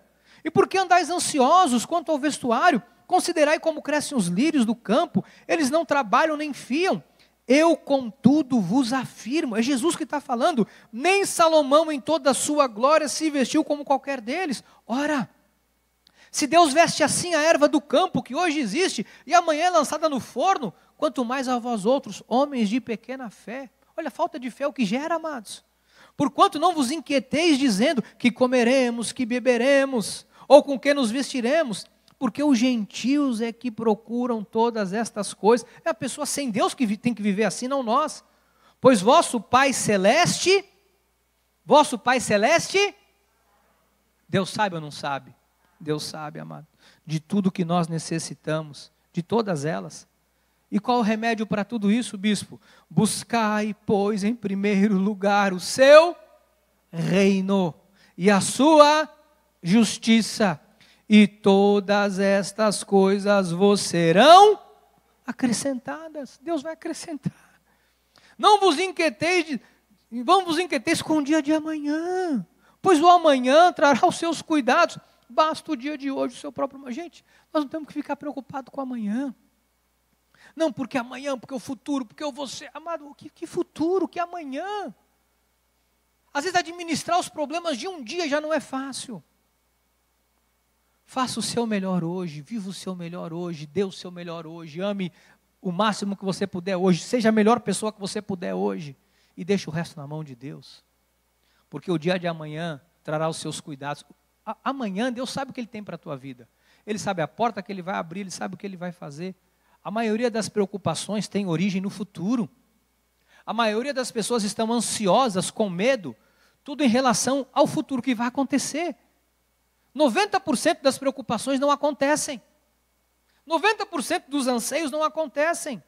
E por que andais ansiosos quanto ao vestuário? Considerai como crescem os lírios do campo, eles não trabalham nem fiam. Eu, contudo, vos afirmo, é Jesus que está falando, nem Salomão em toda a sua glória se vestiu como qualquer deles. Ora, se Deus veste assim a erva do campo, que hoje existe, e amanhã é lançada no forno, quanto mais a vós outros, homens de pequena fé. Olha, a falta de fé é o que gera, amados. Porquanto não vos inquieteis dizendo que comeremos, que beberemos, ou com que nos vestiremos, porque os gentios é que procuram todas estas coisas. É a pessoa sem Deus que tem que viver assim, não nós. Pois vosso Pai Celeste, Deus sabe ou não sabe? Deus sabe, amado, de tudo que nós necessitamos, de todas elas. E qual o remédio para tudo isso, bispo? Buscai, pois, em primeiro lugar o seu reino e a sua justiça, e todas estas coisas vos serão acrescentadas. Deus vai acrescentar. Não vos inquieteis, com o dia de amanhã, pois o amanhã trará os seus cuidados. Basta o dia de hoje, o seu próprio... Gente, nós não temos que ficar preocupados com amanhã. Não, porque amanhã, porque o futuro, porque eu vou ser... Amado, que futuro, que amanhã? Às vezes administrar os problemas de um dia já não é fácil. Faça o seu melhor hoje, viva o seu melhor hoje, dê o seu melhor hoje, ame o máximo que você puder hoje, seja a melhor pessoa que você puder hoje, e deixe o resto na mão de Deus. Porque o dia de amanhã trará os seus cuidados. Amanhã Deus sabe o que Ele tem para a tua vida. Ele sabe a porta que Ele vai abrir, Ele sabe o que Ele vai fazer. A maioria das preocupações tem origem no futuro. A maioria das pessoas estão ansiosas, com medo, tudo em relação ao futuro que vai acontecer. 90% das preocupações não acontecem. 90% dos anseios não acontecem.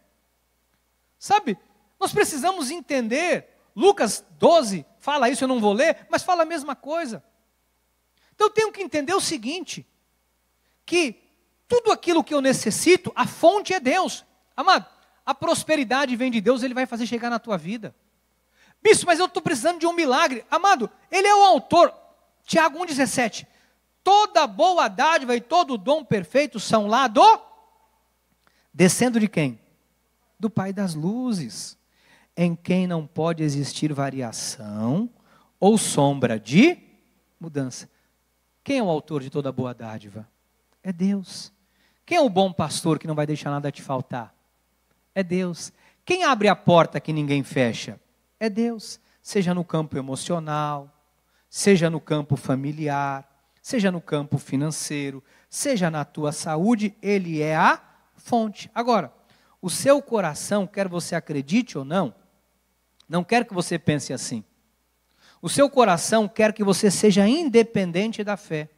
Sabe, nós precisamos entender, Lucas 12 fala isso, eu não vou ler, mas fala a mesma coisa. Então eu tenho que entender o seguinte, que tudo aquilo que eu necessito, a fonte é Deus. Amado, a prosperidade vem de Deus, Ele vai fazer chegar na tua vida. Bispo, mas eu estou precisando de um milagre. Amado, Ele é o autor. Tiago 1,17. Toda boa dádiva e todo dom perfeito são lá descendo de quem? Do Pai das luzes, em quem não pode existir variação ou sombra de mudança. Quem é o autor de toda boa dádiva? É Deus. Quem é o bom pastor que não vai deixar nada te faltar? É Deus. Quem abre a porta que ninguém fecha? É Deus. Seja no campo emocional, seja no campo familiar, seja no campo financeiro, seja na tua saúde, Ele é a fonte. Agora, o seu coração, quer você acredite ou não quer que você pense assim. O seu coração quer que você seja independente da fé.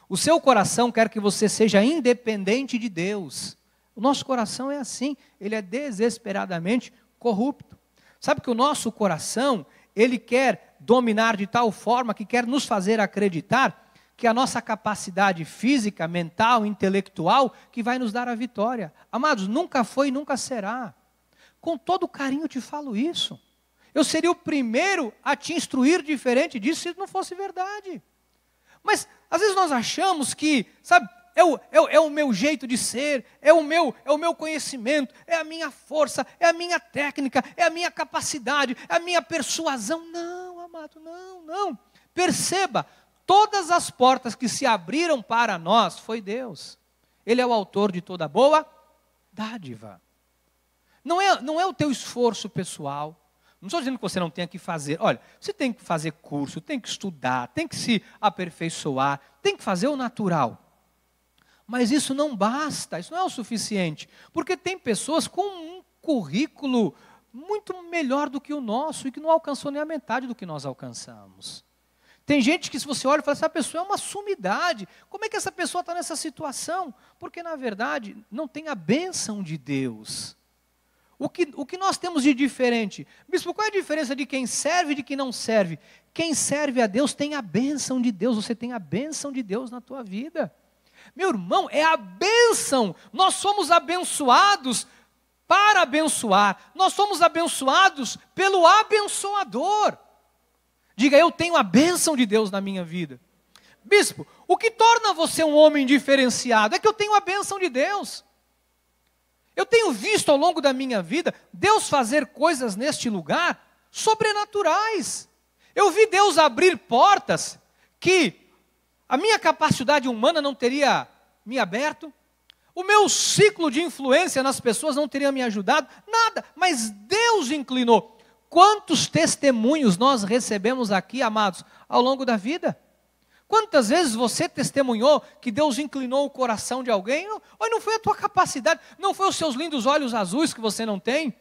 O seu coração quer que você seja independente de Deus. O nosso coração é assim, ele é desesperadamente corrupto. Sabe que o nosso coração, ele quer dominar de tal forma que quer nos fazer acreditar que a nossa capacidade física, mental, intelectual, que vai nos dar a vitória. Amados, nunca foi e nunca será. Com todo carinho te falo isso. Eu seria o primeiro a te instruir diferente disso se não fosse verdade. Mas, às vezes nós achamos que, sabe, é o meu jeito de ser, é o meu conhecimento, é a minha força, é a minha técnica, é a minha capacidade, é a minha persuasão. Não, amado, não. Perceba, todas as portas que se abriram para nós foi Deus. Ele é o autor de toda boa dádiva. Não é o teu esforço pessoal. Não estou dizendo que você não tenha que fazer. Olha, você tem que fazer curso, tem que estudar, tem que se aperfeiçoar, tem que fazer o natural. Mas isso não basta, isso não é o suficiente. Porque tem pessoas com um currículo muito melhor do que o nosso e que não alcançou nem a metade do que nós alcançamos. Tem gente que, se você olha e fala, essa pessoa é uma sumidade. Como é que essa pessoa está nessa situação? Porque, na verdade, não tem a bênção de Deus. O que nós temos de diferente? Bispo, qual é a diferença de quem serve e de quem não serve? Quem serve a Deus tem a bênção de Deus. Você tem a bênção de Deus na tua vida. Meu irmão, é a bênção. Nós somos abençoados para abençoar. Nós somos abençoados pelo abençoador. Diga, eu tenho a bênção de Deus na minha vida. Bispo, o que torna você um homem diferenciado é que eu tenho a bênção de Deus. Eu tenho visto ao longo da minha vida Deus fazer coisas neste lugar sobrenaturais. Eu vi Deus abrir portas que a minha capacidade humana não teria me aberto. O meu ciclo de influência nas pessoas não teria me ajudado. Nada, mas Deus inclinou. Quantos testemunhos nós recebemos aqui, amados, ao longo da vida? Quantas vezes você testemunhou que Deus inclinou o coração de alguém? Não foi a tua capacidade, não foi os seus lindos olhos azuis que você não tem.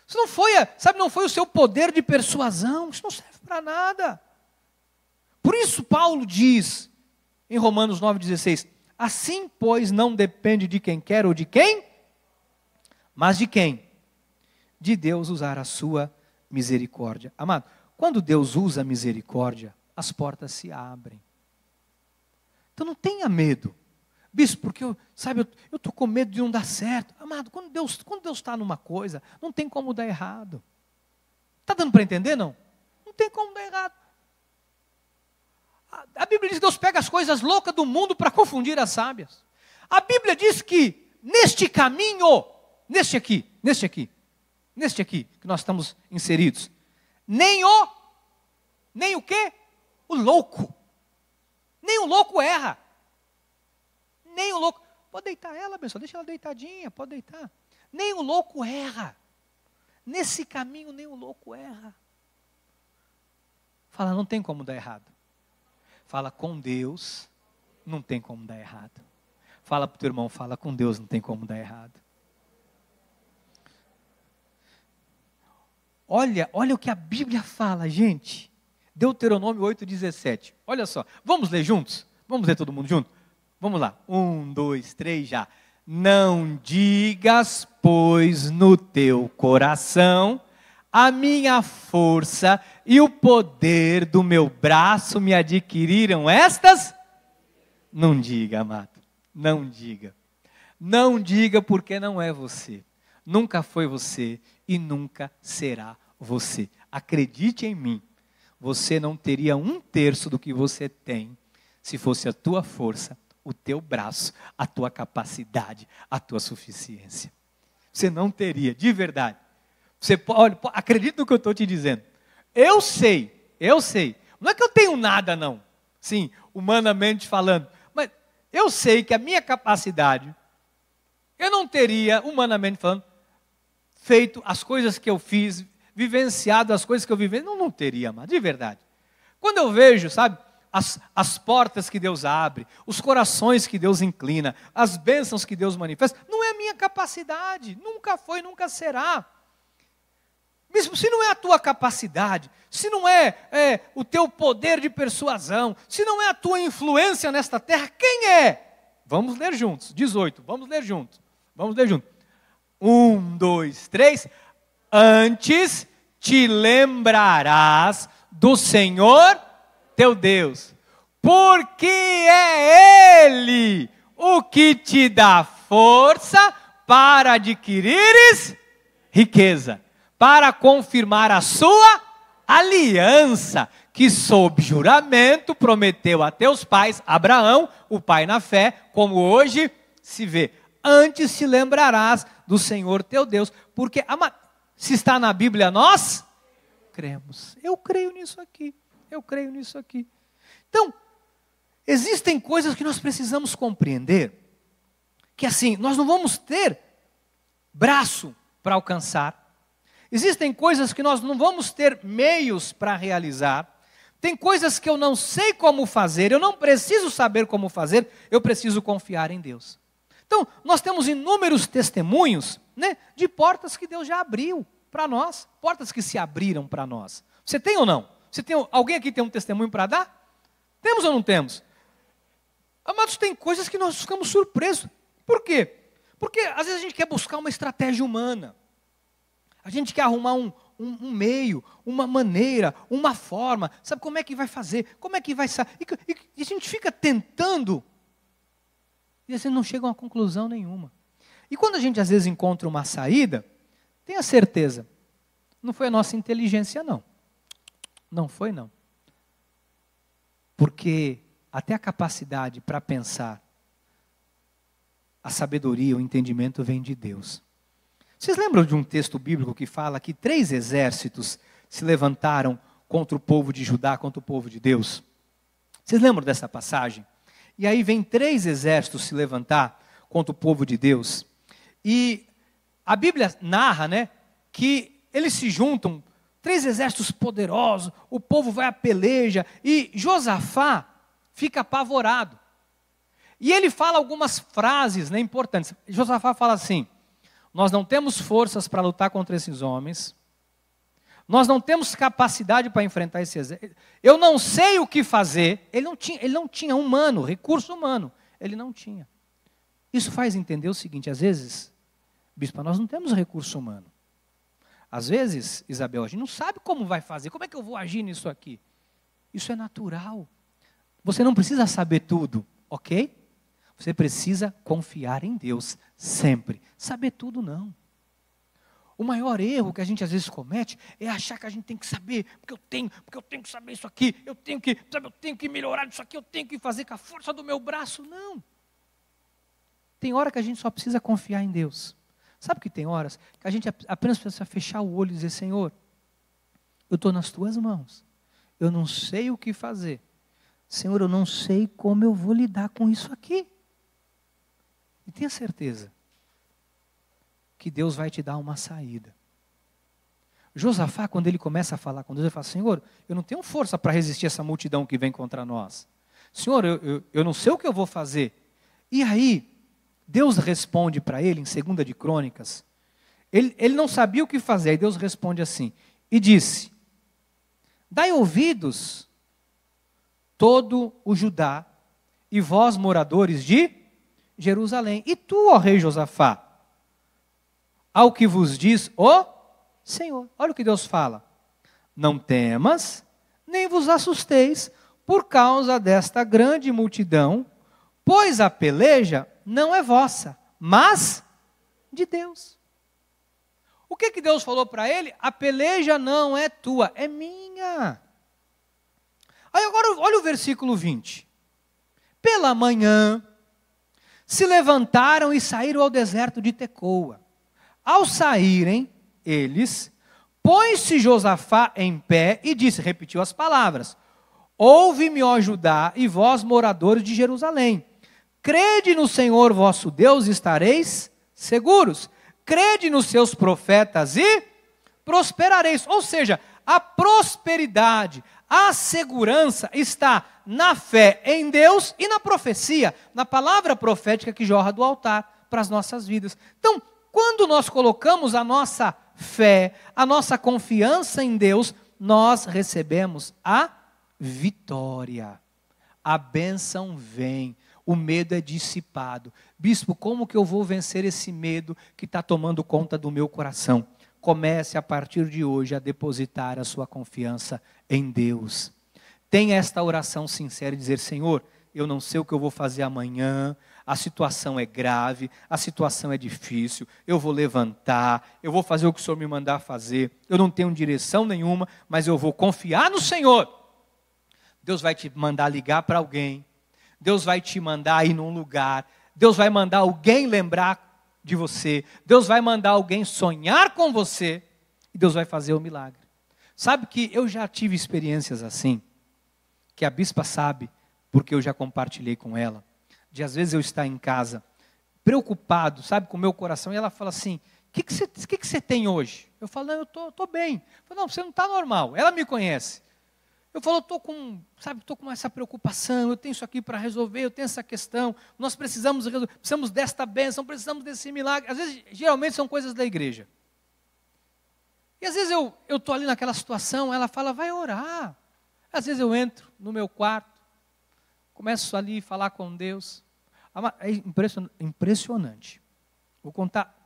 Isso não foi, não foi o seu poder de persuasão, isso não serve para nada. Por isso Paulo diz, em Romanos 9,16, assim, pois, não depende de quem quer ou de quem, mas de quem? De Deus usar a sua misericórdia. Amado, quando Deus usa a misericórdia, as portas se abrem. Então não tenha medo. Bispo, porque eu estou com medo de não dar certo. Amado, quando Deus está numa coisa, não tem como dar errado. Está dando para entender, não? Não tem como dar errado. A Bíblia diz que Deus pega as coisas loucas do mundo para confundir as sábias. A Bíblia diz que neste caminho, neste aqui, que nós estamos inseridos, nem o quê? O louco. Nem o louco erra. Nem o louco. Pode deitar ela, pessoal, deixa ela deitadinha, pode deitar. Nem o louco erra. Nesse caminho, nem o louco erra. Fala, não tem como dar errado. Fala, com Deus, não tem como dar errado. Fala para o teu irmão, fala, com Deus não tem como dar errado. Olha o que a Bíblia fala, gente. Deuteronômio 8,17. Olha só, vamos ler juntos? Vamos ler todo mundo junto? Vamos lá, 1, 2, 3, já. Não digas, pois, no teu coração, a minha força e o poder do meu braço me adquiriram estas? Não diga, amado, não diga. Não diga porque não é você. Nunca foi você e nunca será você. Acredite em mim, você não teria 1/3 do que você tem se fosse a tua força, o teu braço, a tua capacidade, a tua suficiência. Você não teria, de verdade. Você pode, acredita no que eu estou te dizendo. Eu sei. Não é que eu tenho nada, não. Sim, humanamente falando. Mas eu sei que a minha capacidade, eu não teria, humanamente falando, feito as coisas que eu fiz, vivenciado as coisas que eu vivi. Não teria, amado, de verdade. Quando eu vejo, as portas que Deus abre, os corações que Deus inclina, as bênçãos que Deus manifesta, não é a minha capacidade, nunca foi, nunca será. Mesmo se não é a tua capacidade, se não é o teu poder de persuasão, se não é a tua influência nesta terra, quem é? Vamos ler juntos, 18, vamos ler juntos. 1, 2, 3. Antes te lembrarás do Senhor teu Deus, porque é Ele o que te dá força para adquirires riqueza, para confirmar a sua aliança, que sob juramento prometeu a teus pais, Abraão, o pai na fé, como hoje se vê. Antes te lembrarás do Senhor teu Deus, porque se está na Bíblia, nós cremos. Eu creio nisso aqui. Então, existem coisas que nós precisamos compreender, que assim, nós não vamos ter braço para alcançar. Existem coisas que nós não vamos ter meios para realizar. Tem coisas que eu não sei como fazer, eu não preciso saber como fazer, eu preciso confiar em Deus. Então, nós temos inúmeros testemunhos, de portas que Deus já abriu para nós, portas que se abriram para nós. Você tem ou não? Alguém aqui tem um testemunho para dar? Temos ou não temos? Amados, tem coisas que nós ficamos surpresos. Por quê? Porque às vezes a gente quer buscar uma estratégia humana. A gente quer arrumar um meio, uma maneira, uma forma. Sabe como é que vai fazer? Como é que vai sair? E a gente fica tentando e assim não chega a uma conclusão nenhuma. E quando a gente às vezes encontra uma saída, tenha certeza, não foi a nossa inteligência não. Não foi não. Porque até a capacidade para pensar, a sabedoria, o entendimento vem de Deus. Vocês lembram de um texto bíblico que fala que 3 exércitos se levantaram contra o povo de Judá, contra o povo de Deus? Vocês lembram dessa passagem? E aí vem 3 exércitos se levantar contra o povo de Deus. E a Bíblia narra, que eles se juntam, 3 exércitos poderosos, o povo vai à peleja, e Josafá fica apavorado. E ele fala algumas frases, né, importantes. Josafá fala assim: nós não temos forças para lutar contra esses homens, nós não temos capacidade para enfrentar esse exército, eu não sei o que fazer. Ele não tinha recurso humano, ele não tinha. Isso faz entender o seguinte: às vezes, bispo, nós não temos recurso humano. Às vezes, Isabel, a gente não sabe como vai fazer, como é que eu vou agir nisso aqui? Isso é natural. Você não precisa saber tudo, ok? Você precisa confiar em Deus sempre. Saber tudo não. O maior erro que a gente às vezes comete é achar que a gente tem que saber, porque eu tenho que saber isso aqui, eu tenho que melhorar isso aqui, eu tenho que fazer com a força do meu braço. Não. Tem hora que a gente só precisa confiar em Deus. Sabe que tem horas que a gente apenas precisa fechar o olho e dizer: Senhor, eu estou nas tuas mãos, eu não sei o que fazer. Senhor, eu não sei como eu vou lidar com isso aqui. E tenha certeza que Deus vai te dar uma saída. Josafá, quando ele começa a falar com Deus, ele fala: Senhor, eu não tenho força para resistir a essa multidão que vem contra nós. Senhor, eu não sei o que eu vou fazer. E aí, Deus responde para ele em 2 de Crônicas. Ele não sabia o que fazer, aí Deus responde assim, e disse: dai ouvidos todo o Judá, e vós, moradores de Jerusalém, e tu, ó rei Josafá, ao que vos diz o Senhor. Olha o que Deus fala: não temas, nem vos assusteis, por causa desta grande multidão, pois a peleja não é vossa, mas de Deus. O que Deus falou para ele? A peleja não é tua, é minha. Aí agora olha o versículo 20. Pela manhã se levantaram e saíram ao deserto de Tecoa. Ao saírem eles, pôs-se Josafá em pé e disse, repetiu as palavras: ouve-me, ó Judá, e vós, moradores de Jerusalém. Crede no Senhor vosso Deus e estareis seguros. Crede nos seus profetas e prosperareis. Ou seja, a prosperidade, a segurança está na fé em Deus e na profecia, na palavra profética que jorra do altar para as nossas vidas. Então, quando nós colocamos a nossa fé, a nossa confiança em Deus, nós recebemos a vitória. A bênção vem. O medo é dissipado. Bispo, como que eu vou vencer esse medo que está tomando conta do meu coração? Comece a partir de hoje a depositar a sua confiança em Deus. Tenha esta oração sincera e dizer: Senhor, eu não sei o que eu vou fazer amanhã, a situação é grave, a situação é difícil, eu vou levantar, eu vou fazer o que o Senhor me mandar fazer, eu não tenho direção nenhuma, mas eu vou confiar no Senhor. Deus vai te mandar ligar para alguém, Deus vai te mandar ir num lugar, Deus vai mandar alguém lembrar de você, Deus vai mandar alguém sonhar com você, e Deus vai fazer o milagre. Sabe que eu já tive experiências assim, que a bispa sabe, porque eu já compartilhei com ela, de às vezes eu estar em casa, preocupado, sabe, com o meu coração, e ela fala assim: o que você tem hoje? Eu falo: não, eu estou bem. Eu falo: não, você não está normal, ela me conhece. Eu falo: estou com essa preocupação, eu tenho isso aqui para resolver, eu tenho essa questão, nós precisamos resolver, precisamos desta bênção, precisamos desse milagre. Às vezes, geralmente são coisas da igreja. E às vezes eu estou ali naquela situação, ela fala: vai orar. Às vezes eu entro no meu quarto, começo ali a falar com Deus. É impressionante. Vou contar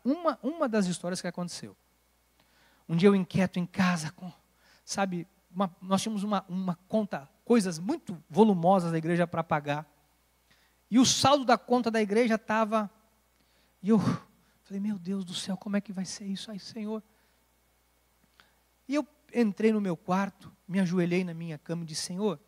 uma das histórias que aconteceu. Um dia eu inquieto em casa, nós tínhamos uma conta, coisas muito volumosas da igreja para pagar. E o saldo da conta da igreja estava... E eu falei: meu Deus do céu, como é que vai ser isso aí, Senhor? E eu entrei no meu quarto, me ajoelhei na minha cama e disse: Senhor,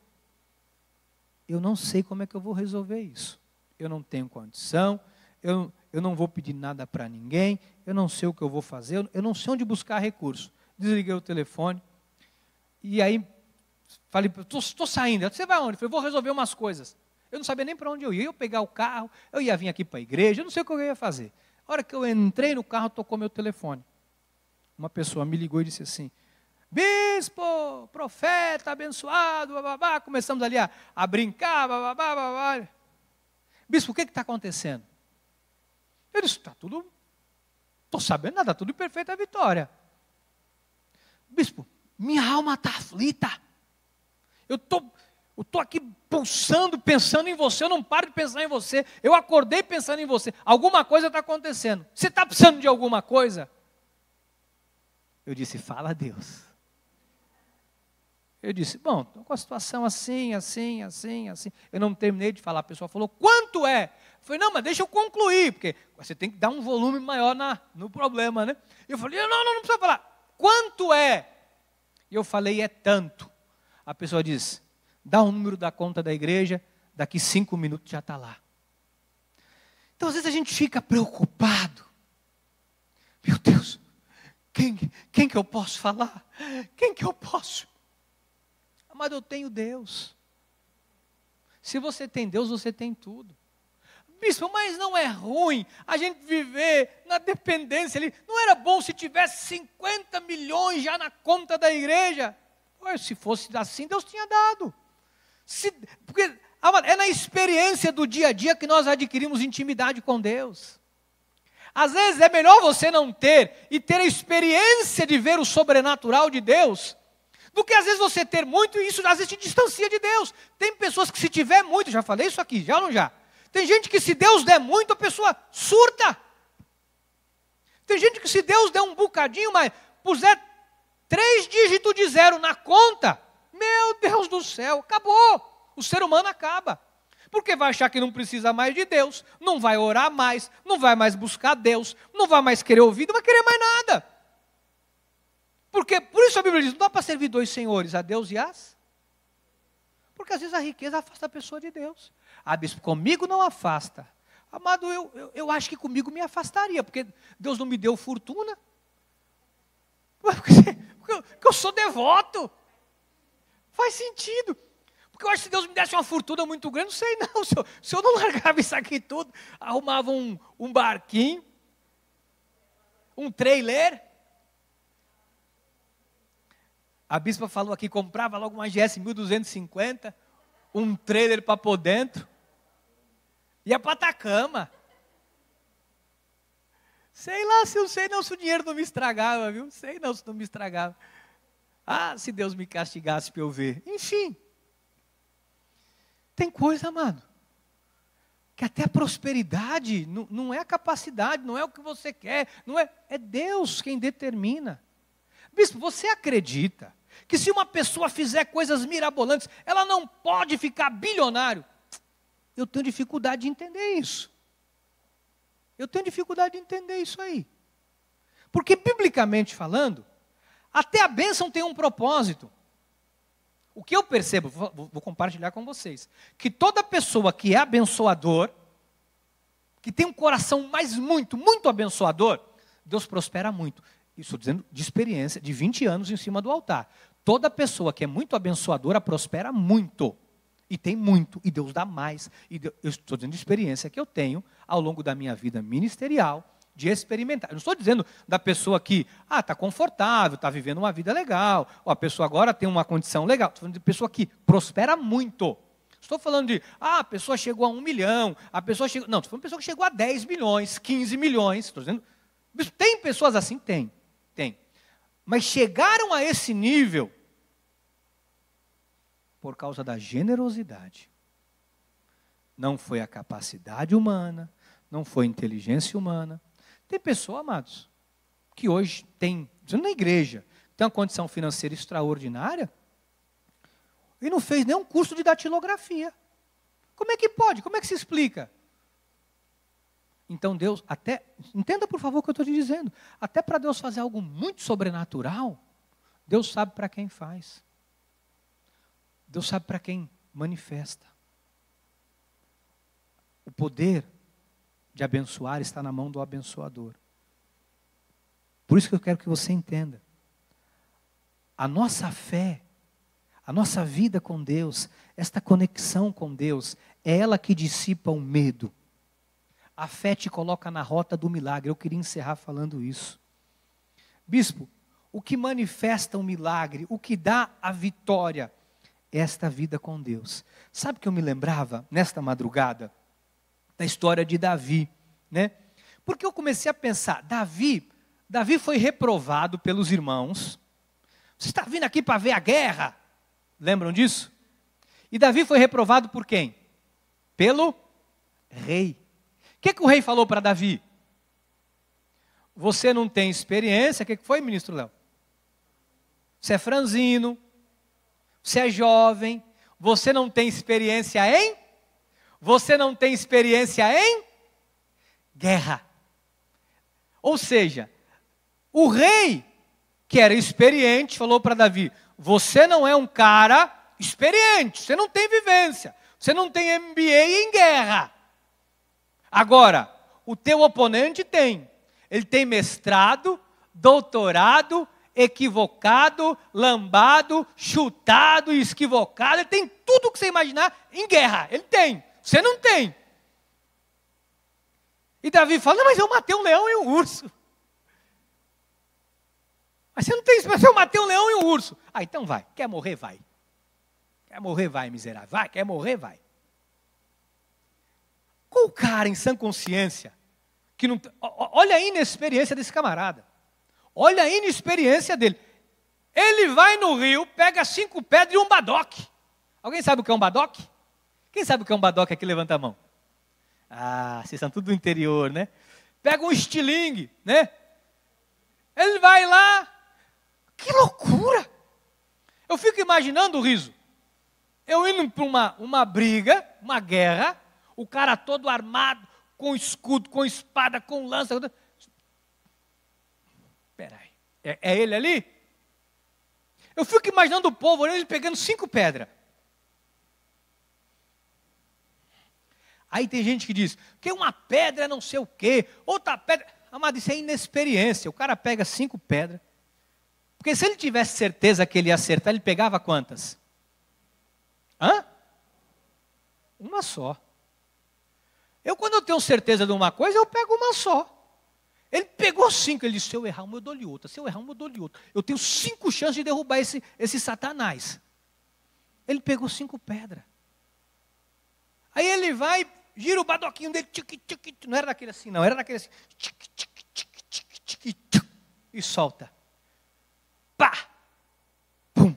eu não sei como é que eu vou resolver isso. Eu não tenho condição, eu não vou pedir nada para ninguém, eu não sei o que eu vou fazer, eu não sei onde buscar recurso. Desliguei o telefone. E aí, falei: estou saindo. Você vai onde? Eu falei: vou resolver umas coisas. Eu não sabia nem para onde eu ia. Eu ia pegar o carro, eu ia vir aqui para a igreja, eu não sei o que eu ia fazer. A hora que eu entrei no carro, tocou meu telefone. uma pessoa me ligou e disse assim: bispo, profeta, abençoado, bababá. Começamos ali a brincar, bababá, bababá. Bispo, o que está acontecendo? Eu disse: está tudo, estou sabendo nada, está tudo em perfeita vitória. Bispo, minha alma está aflita. Eu estou aqui pulsando, pensando em você, eu não paro de pensar em você. Eu acordei pensando em você. Alguma coisa está acontecendo. Você está precisando de alguma coisa? Eu disse: fala a Deus. Eu disse: bom, estou com a situação assim. Eu não terminei de falar, a pessoa falou: quanto é? Eu falei: não, mas deixa eu concluir, porque você tem que dar um volume maior no problema, né? Eu falei: não precisa falar. Quanto é? E eu falei: é tanto. A pessoa diz: dá o número da conta da igreja, daqui 5 minutos já está lá. Então, às vezes a gente fica preocupado. Meu Deus, quem que eu posso falar? Quem que eu posso? Mas eu tenho Deus. Se você tem Deus, você tem tudo. Bispo, mas não é ruim a gente viver na dependência ali? Não era bom se tivesse 50 milhões já na conta da igreja? Pois, se fosse assim, Deus tinha dado. Porque é na experiência do dia a dia que nós adquirimos intimidade com Deus. Às vezes é melhor você não ter e ter a experiência de ver o sobrenatural de Deus, do que às vezes você ter muito e isso às vezes te distancia de Deus. Tem pessoas que se tiver muito, já falei isso aqui, já ou não já? Tem gente que se Deus der muito, a pessoa surta. Tem gente que se Deus der um bocadinho, mas puser 3 dígitos de zero na conta, meu Deus do céu, acabou. O ser humano acaba. Porque vai achar que não precisa mais de Deus, não vai orar mais, não vai mais buscar Deus, não vai mais querer ouvir, não vai querer mais nada. Porque, por isso a Bíblia diz: não dá para servir 2 senhores, a Deus e as. Porque às vezes a riqueza afasta a pessoa de Deus. Ah, bispo, comigo não afasta. Amado, eu acho que comigo me afastaria, porque Deus não me deu fortuna. Porque eu sou devoto. Faz sentido. Porque eu acho que se Deus me desse uma fortuna muito grande, não sei não. Se eu não largava isso aqui tudo, arrumava um barquinho, um trailer. A bispa falou aqui, comprava logo uma GS 1250, um trailer para pôr dentro, ia para Atacama. Sei lá, se o dinheiro não me estragava, viu? Sei não se não me estragava. Ah, se Deus me castigasse para eu ver. Enfim. Tem coisa, amado, que até a prosperidade não é a capacidade, não é o que você quer, é Deus quem determina. Bispo, você acredita que se uma pessoa fizer coisas mirabolantes, ela não pode ficar bilionário? Eu tenho dificuldade de entender isso. Eu tenho dificuldade de entender isso aí. Porque, biblicamente falando, até a bênção tem um propósito. O que eu percebo, vou compartilhar com vocês, que toda pessoa que é abençoador, que tem um coração muito abençoador, Deus prospera muito. Estou dizendo de experiência, de 20 anos em cima do altar. Toda pessoa que é muito abençoadora prospera muito. E tem muito, e Deus dá mais. Eu estou dizendo de experiência que eu tenho ao longo da minha vida ministerial, de experimentar. Eu não estou dizendo da pessoa que está confortável, está vivendo uma vida legal, ou a pessoa agora tem uma condição legal. Estou falando de pessoa que prospera muito. Estou falando de, a pessoa chegou a 1 milhão, a pessoa chegou... Não, estou falando de pessoa que chegou a 10 milhões, 15 milhões. Estou dizendo, tem pessoas assim? Tem. Mas chegaram a esse nível por causa da generosidade. Não foi a capacidade humana, não foi a inteligência humana. Tem pessoa, amados, que hoje tem, dizendo na igreja, tem uma condição financeira extraordinária e não fez nenhum curso de datilografia. Como é que pode? Como é que se explica? Então Deus, entenda por favor o que eu estou te dizendo, até para Deus fazer algo muito sobrenatural, Deus sabe para quem faz. Deus sabe para quem manifesta. O poder de abençoar está na mão do abençoador. Por isso que eu quero que você entenda. A nossa fé, a nossa vida com Deus, esta conexão com Deus, é ela que dissipa o medo. A fé te coloca na rota do milagre. Eu queria encerrar falando isso. bispo, o que manifesta o milagre, o que dá a vitória, é esta vida com Deus. Sabe o que eu me lembrava, nesta madrugada? Da história de Davi, né? Porque eu comecei a pensar, Davi foi reprovado pelos irmãos. Você está vindo aqui para ver a guerra? Lembram disso? E Davi foi reprovado por quem? Pelo rei. O que o rei falou para Davi? Você não tem experiência. O que foi, ministro Léo? Você é franzino, você é jovem, você não tem experiência em? Você não tem experiência em guerra. Ou seja, o rei, que era experiente, falou para Davi, você não é um cara experiente, você não tem vivência, você não tem MBA em guerra. Agora, o teu oponente tem. Ele tem mestrado, doutorado, equivocado, lambado, chutado e esquivocado. Ele tem tudo o que você imaginar em guerra. Ele tem. Você não tem. E Davi fala, não, mas eu matei um leão e um urso. Mas você não tem experiência, eu matei um leão e um urso. Ah, então vai. Quer morrer, vai. Quer morrer, vai, miserável. Vai, quer morrer, vai. Qual o cara em sã consciência que não... Olha a inexperiência desse camarada. Olha a inexperiência dele. Ele vai no rio, pega 5 pedras e um badoque. Alguém sabe o que é um badoque? Quem sabe o que é um badoque aqui? Levanta a mão. Ah, vocês são tudo do interior, né? Pega um estilingue, né? Ele vai lá. Que loucura! Eu fico imaginando o riso. Eu indo para uma briga, uma guerra, o cara todo armado, com escudo, com espada, com lança. Espera aí, é ele ali? Eu fico imaginando o povo olhando ele pegando 5 pedras. Aí tem gente que diz, que uma pedra é não sei o quê, outra pedra... Amado, isso é inexperiência. O cara pega 5 pedras. Porque se ele tivesse certeza que ele ia acertar, ele pegava quantas? Hã? Uma só. Quando eu tenho certeza de uma coisa, eu pego uma só. Ele pegou 5, ele disse, se eu errar uma, eu dou-lhe outra. Se eu errar uma, eu dou-lhe outra. Eu tenho 5 chances de derrubar esse Satanás. Ele pegou 5 pedras. Aí ele vai, gira o badoquinho dele, não era daquele assim não, era daquele assim, e solta. Pá! Pum!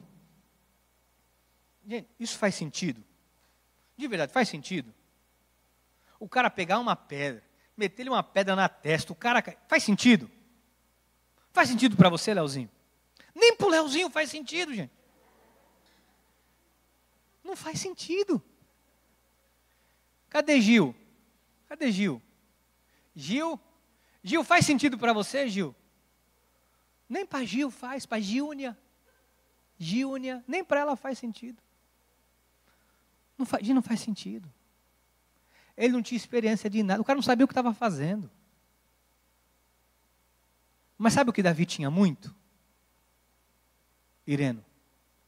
Gente, isso faz sentido? De verdade, faz sentido? O cara pegar uma pedra, meter-lhe uma pedra na testa, o cara cai. Faz sentido? Faz sentido para você, Leozinho? Nem para o Leozinho faz sentido, gente. Não faz sentido. Cadê Gil? Cadê Gil? Gil faz sentido para você, Gil? Nem para Gil faz, para Gilnia, nem para ela faz sentido. Não faz sentido. Ele não tinha experiência de nada, o cara não sabia o que estava fazendo. Mas sabe o que Davi tinha muito? Ireno,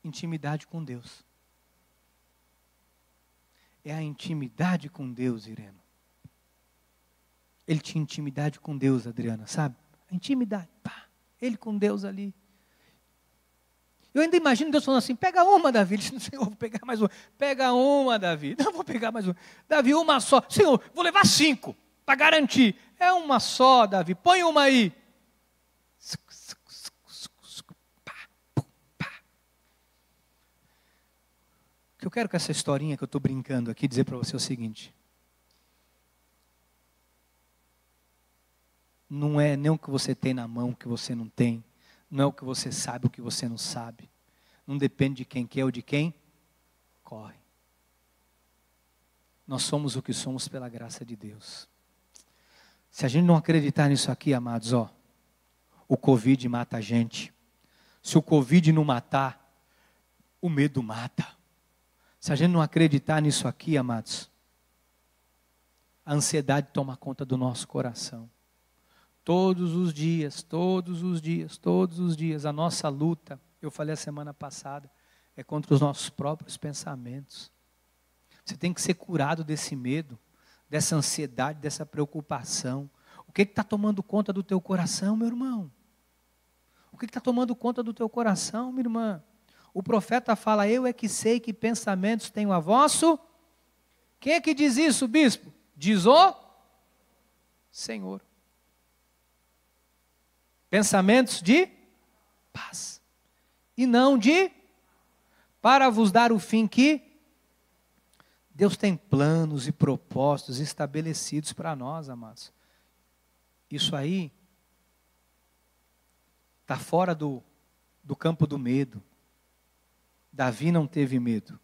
intimidade com Deus. É a intimidade com Deus, Ireno. Ele tinha intimidade com Deus, Adriana, sabe? A intimidade, pá, ele com Deus ali. Eu ainda imagino Deus falando assim, pega uma, Davi. Ele disse, Senhor, vou pegar mais uma. Pega uma, Davi. Não, vou pegar mais uma. Davi, uma só. Senhor, vou levar 5, para garantir. É uma só, Davi. Põe uma aí. O que eu quero com essa historinha que eu estou brincando aqui, dizer para você é o seguinte. Não é nem o que você tem na mão que você não tem. Não é o que você sabe, o que você não sabe. Não depende de quem quer ou de quem corre. Nós somos o que somos pela graça de Deus. Se a gente não acreditar nisso aqui, amados, o Covid mata a gente. Se o Covid não matar, o medo mata. Se a gente não acreditar nisso aqui, amados, a ansiedade toma conta do nosso coração. Todos os dias, a nossa luta, eu falei a semana passada, é contra os nossos próprios pensamentos. Você tem que ser curado desse medo, dessa ansiedade, dessa preocupação. O que está tomando conta do teu coração, meu irmão? O que está tomando conta do teu coração, minha irmã? O profeta fala, eu é que sei que pensamentos tenho a vosso. Quem é que diz isso, bispo? Diz o Senhor. Pensamentos de paz. E não de para vos dar o fim que Deus tem planos e propósitos estabelecidos para nós, amados. Isso aí está fora do campo do medo. Davi não teve medo.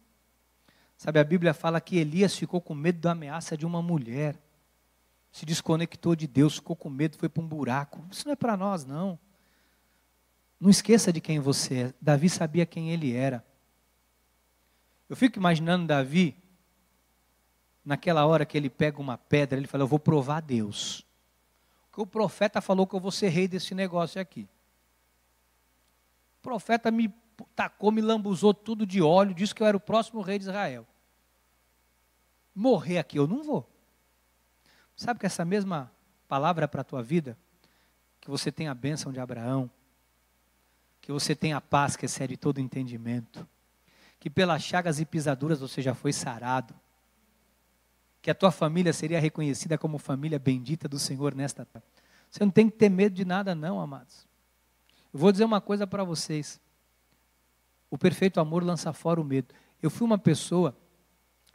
Sabe, a Bíblia fala que Elias ficou com medo da ameaça de uma mulher. Se desconectou de Deus, ficou com medo, foi para um buraco. Isso não é para nós, não. Não esqueça de quem você é. Davi sabia quem ele era. Eu fico imaginando Davi, naquela hora que ele pega uma pedra, ele fala, eu vou provar a Deus. Porque o profeta falou que eu vou ser rei desse negócio aqui. O profeta me tacou, me lambuzou tudo de óleo, disse que eu era o próximo rei de Israel. Morrer aqui eu não vou. Sabe que essa mesma palavra é para a tua vida? Que você tenha a bênção de Abraão, que você tenha a paz que excede todo entendimento, que pelas chagas e pisaduras você já foi sarado, que a tua família seria reconhecida como família bendita do Senhor nesta terra. Você não tem que ter medo de nada não, amados. Eu vou dizer uma coisa para vocês. O perfeito amor lança fora o medo. Eu fui uma pessoa,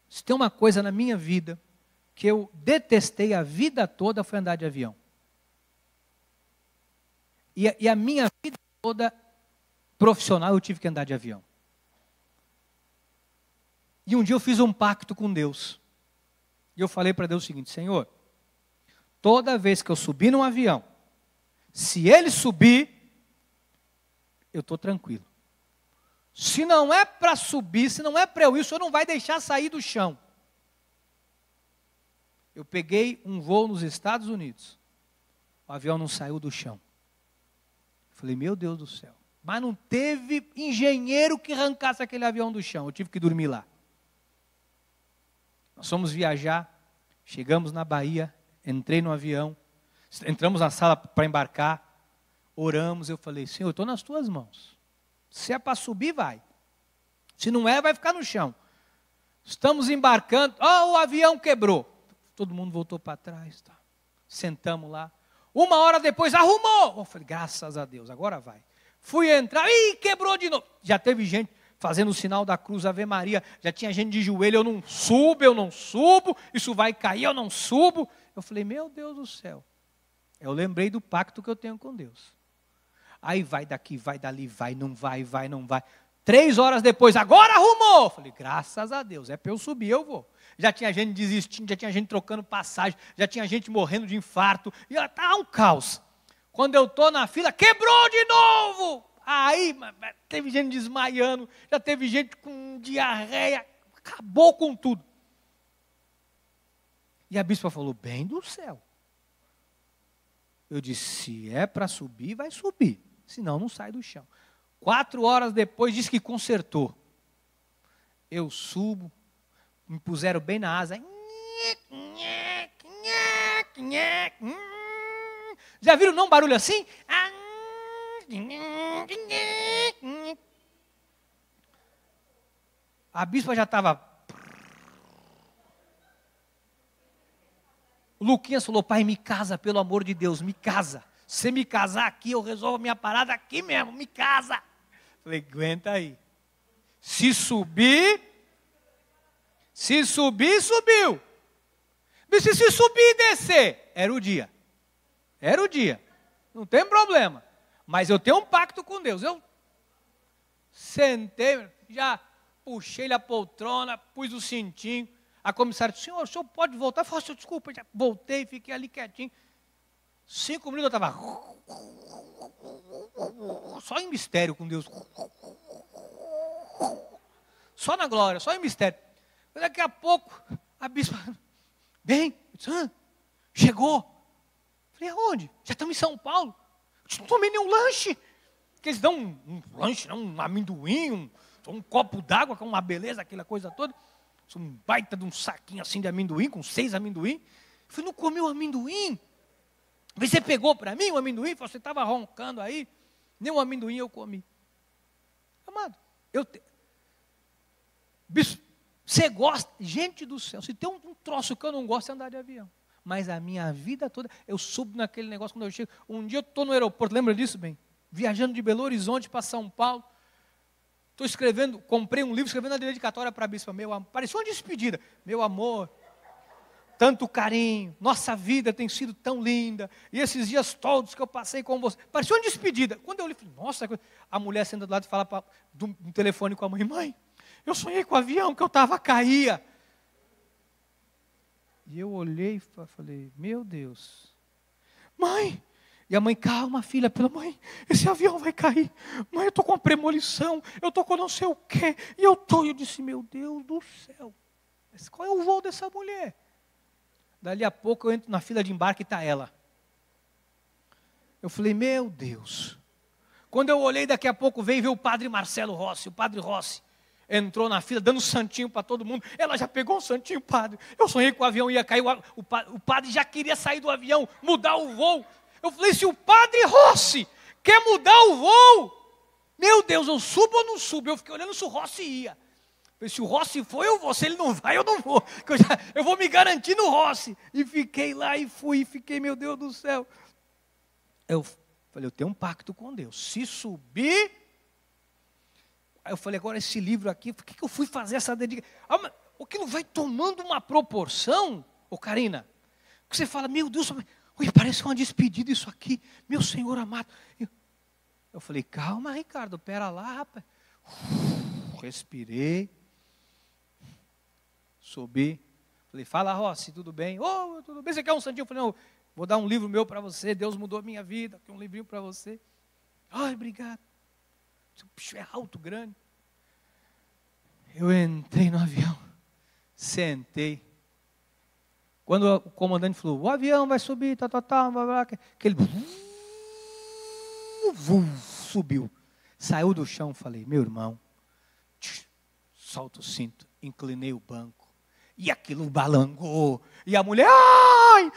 se tem uma coisa na minha vida que eu detestei a vida toda, foi andar de avião. E a minha vida toda profissional eu tive que andar de avião. E um dia eu fiz um pacto com Deus. E eu falei para Deus o seguinte, Senhor, toda vez que eu subir num avião, se ele subir, eu estou tranquilo. Se não é para subir, se não é para eu ir, o Senhor não vai deixar sair do chão. Eu peguei um voo nos Estados Unidos. O avião não saiu do chão. Falei, meu Deus do céu. Mas não teve engenheiro que arrancasse aquele avião do chão. Eu tive que dormir lá. Nós fomos viajar, chegamos na Bahia, entrei no avião, entramos na sala para embarcar, oramos, eu falei, Senhor, eu estou nas tuas mãos. Se é para subir, vai. Se não é, vai ficar no chão. Estamos embarcando, o avião quebrou. Todo mundo voltou para trás, tá. Sentamos lá. 1 hora depois, arrumou. Eu falei, graças a Deus, agora vai. Fui entrar, quebrou de novo. Já teve gente fazendo o sinal da cruz, Ave Maria. Já tinha gente de joelho, eu não subo. Isso vai cair, eu não subo. Eu falei, meu Deus do céu. Eu lembrei do pacto que eu tenho com Deus. Aí vai daqui, vai dali, vai, não vai. 3 horas depois, agora arrumou. Eu falei, graças a Deus, é para eu subir, eu vou. Já tinha gente desistindo, já tinha gente trocando passagem, já tinha gente morrendo de infarto, e está um caos. Quando eu estou na fila, quebrou de novo. Aí teve gente desmaiando, já teve gente com diarreia, acabou com tudo. E a bispa falou, bem do céu. Eu disse, se é para subir, vai subir, senão não sai do chão. 4 horas depois, disse que consertou. Eu subo, me puseram bem na asa. Já viram não barulho assim? A bispa já estava... O Luquinhas falou, pai, me casa, pelo amor de Deus, me casa. Se você me casar aqui, eu resolvo a minha parada aqui mesmo, me casa. Falei, aguenta aí. Se subir, subiu. Mas se subir e descer, era o dia. Não tem problema. Mas eu tenho um pacto com Deus. Eu sentei, já puxei a poltrona, pus o cintinho. A comissária disse, o senhor pode voltar? Eu falei, desculpa, já voltei, fiquei ali quietinho. 5 minutos eu estava só em mistério com Deus. Só na glória, só em mistério. Daqui a pouco, a bispa, bem, chegou. Falei, aonde? Já estamos em São Paulo. Eu não tomei nenhum lanche. Porque eles dão um lanche, um amendoim, um copo d'água, com uma beleza, aquela coisa toda. Um baita de um saquinho assim de amendoim, com 6 amendoim. Eu falei, não comeu amendoim? Você pegou para mim o amendoim? Você estava roncando aí. Nem um amendoim eu comi. Amado, bispo, você gosta? Gente do céu, se tem um troço que eu não gosto é andar de avião. Mas a minha vida toda, eu subo naquele negócio quando eu chego. Um dia eu estou no aeroporto, lembra disso bem? Viajando de Belo Horizonte para São Paulo. Estou escrevendo, comprei um livro, escrevendo a dedicatória para a bispa. Parecia uma despedida. Meu amor, tanto carinho, nossa vida tem sido tão linda. E esses dias todos que eu passei com você, parecia uma despedida. Quando eu li, falei, nossa, a mulher senta do lado e fala do telefone com a mãe, eu sonhei com o avião que eu estava caía. E eu olhei e falei, meu Deus, mãe. E a mãe, calma filha, mãe, esse avião vai cair. Mãe, eu estou com premonição, eu estou com não sei o quê. E eu disse, meu Deus do céu, mas qual é o voo dessa mulher? Dali a pouco eu entro na fila de embarque e está ela. Eu falei, meu Deus. Quando eu olhei, daqui a pouco veio ver o padre Marcelo Rossi. O padre Rossi entrou na fila, dando santinho para todo mundo. Ela já pegou um santinho, padre. Eu sonhei que o avião ia cair. O padre já queria sair do avião, mudar o voo. Eu falei, se o padre Rossi quer mudar o voo, meu Deus, eu subo ou não subo? Eu fiquei olhando se o Rossi ia. Se o Rossi foi, eu vou. Se ele não vai, eu não vou. Eu vou me garantir no Rossi. E fiquei lá e fui. E fiquei, meu Deus do céu. Eu falei, eu tenho um pacto com Deus. Se subir... Aí eu falei, agora esse livro aqui, por que eu fui fazer essa dedicação? O que não vai tomando uma proporção, Karina, que você fala, meu Deus, parece uma despedida isso aqui, meu Senhor amado. Eu falei, calma Ricardo, pera lá rapaz. Respirei. Subi. Falei, fala Rossi, tudo bem? Tudo bem, você quer um santinho? Eu falei, não, vou dar um livro meu para você, Deus mudou a minha vida, aqui um livrinho para você. Ai, obrigado. O bicho é alto, grande. Eu entrei no avião, sentei. Quando o comandante falou, o avião vai subir, aquele subiu. Saiu do chão, falei, meu irmão, solta o cinto, inclinei o banco. E aquilo balangou. E a mulher, ai.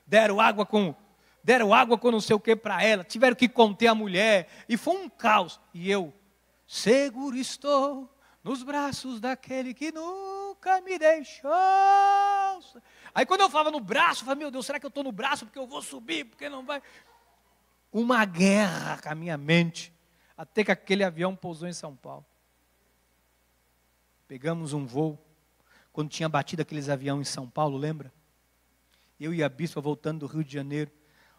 Deram água com não sei o que para ela. Tiveram que conter a mulher. E foi um caos. E eu, seguro estou nos braços daquele que nunca me deixou. Aí quando eu falava no braço, eu falava, meu Deus, será que eu estou no braço porque eu vou subir, porque não vai? Uma guerra com a minha mente. Até que aquele avião pousou em São Paulo. Pegamos um voo. Quando tinha batido aqueles aviões em São Paulo, lembra? Eu e a bispa voltando do Rio de Janeiro.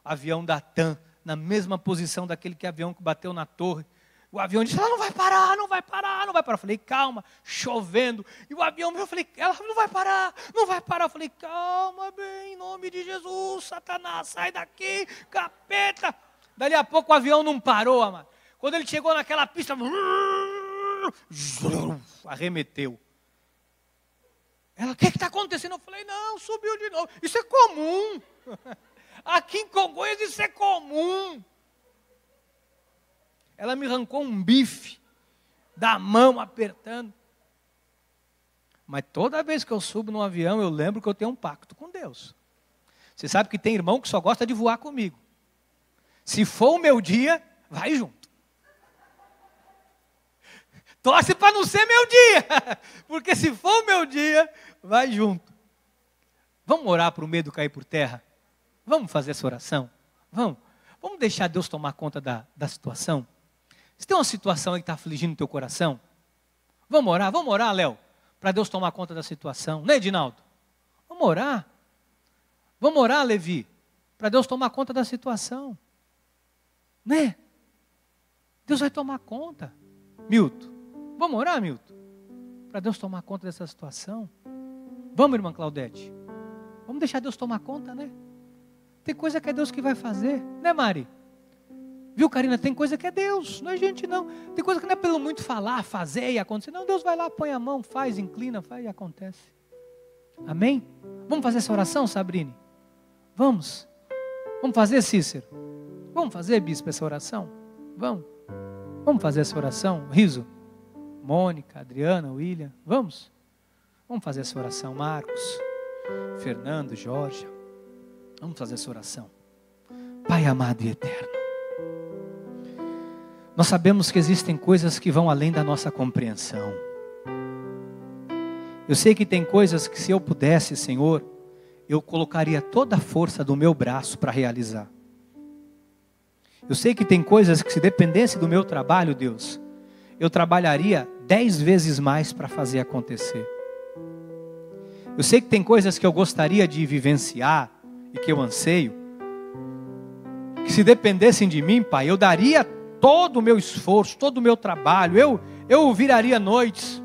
Avião da TAM, na mesma posição daquele avião que bateu na torre. O avião disse, ela não vai parar, não vai parar, não vai parar. Eu falei, calma, chovendo. E o avião, eu falei, ela não vai parar, não vai parar. Eu falei, calma, bem, em nome de Jesus, Satanás, sai daqui, capeta. Dali a pouco o avião não parou, amado. Quando ele chegou naquela pista, arremeteu. Ela, o que está acontecendo? Eu falei, não, subiu de novo. Isso é comum. Aqui em Congonhas isso é comum. Ela me arrancou um bife da mão apertando. Mas toda vez que eu subo num avião, eu lembro que eu tenho um pacto com Deus. Você sabe que tem irmão que só gosta de voar comigo. Se for o meu dia, vai junto. Torce para não ser meu dia. Porque se for o meu dia, vai junto. Vamos orar para o medo cair por terra? Vamos fazer essa oração? Vamos deixar Deus tomar conta da situação? Se tem uma situação aí que está afligindo o teu coração, vamos orar, Léo, para Deus tomar conta da situação, né, Edinaldo? Vamos orar, Levi, para Deus tomar conta da situação, né? Deus vai tomar conta. Milton, vamos orar, Milton, para Deus tomar conta dessa situação. Vamos, irmã Claudete, vamos deixar Deus tomar conta, né? Tem coisa que é Deus que vai fazer, né, Mari? Viu, Karina? Tem coisa que é Deus, não é gente não. Tem coisa que não é pelo muito falar, fazer e acontecer. Não, Deus vai lá, põe a mão, faz, inclina, faz e acontece. Amém? Vamos fazer essa oração, Sabrine? Vamos fazer, Cícero? Vamos fazer, bispo, essa oração? Vamos fazer essa oração? Riso? Mônica, Adriana, William, vamos fazer essa oração, Marcos, Fernando, Jorge. Vamos fazer essa oração. Pai amado e eterno, nós sabemos que existem coisas que vão além da nossa compreensão. Eu sei que tem coisas que, se eu pudesse, Senhor, eu colocaria toda a força do meu braço para realizar. Eu sei que tem coisas que, se dependesse do meu trabalho, Deus, eu trabalharia 10 vezes mais para fazer acontecer. Eu sei que tem coisas que eu gostaria de vivenciar e que eu anseio, que se dependessem de mim, Pai, eu daria todo o meu esforço, todo o meu trabalho, eu viraria noites.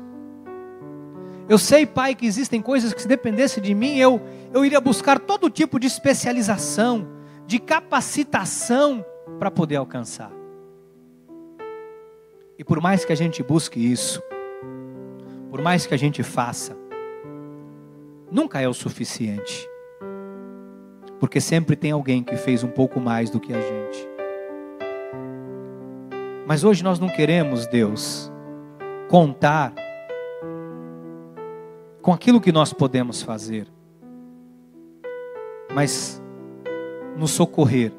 Eu sei, Pai, que existem coisas que, se dependesse de mim, eu iria buscar todo tipo de especialização, de capacitação para poder alcançar. E por mais que a gente busque isso, por mais que a gente faça, nunca é o suficiente. Porque sempre tem alguém que fez um pouco mais do que a gente. Mas hoje nós não queremos, Deus, contar com aquilo que nós podemos fazer, mas nos socorrer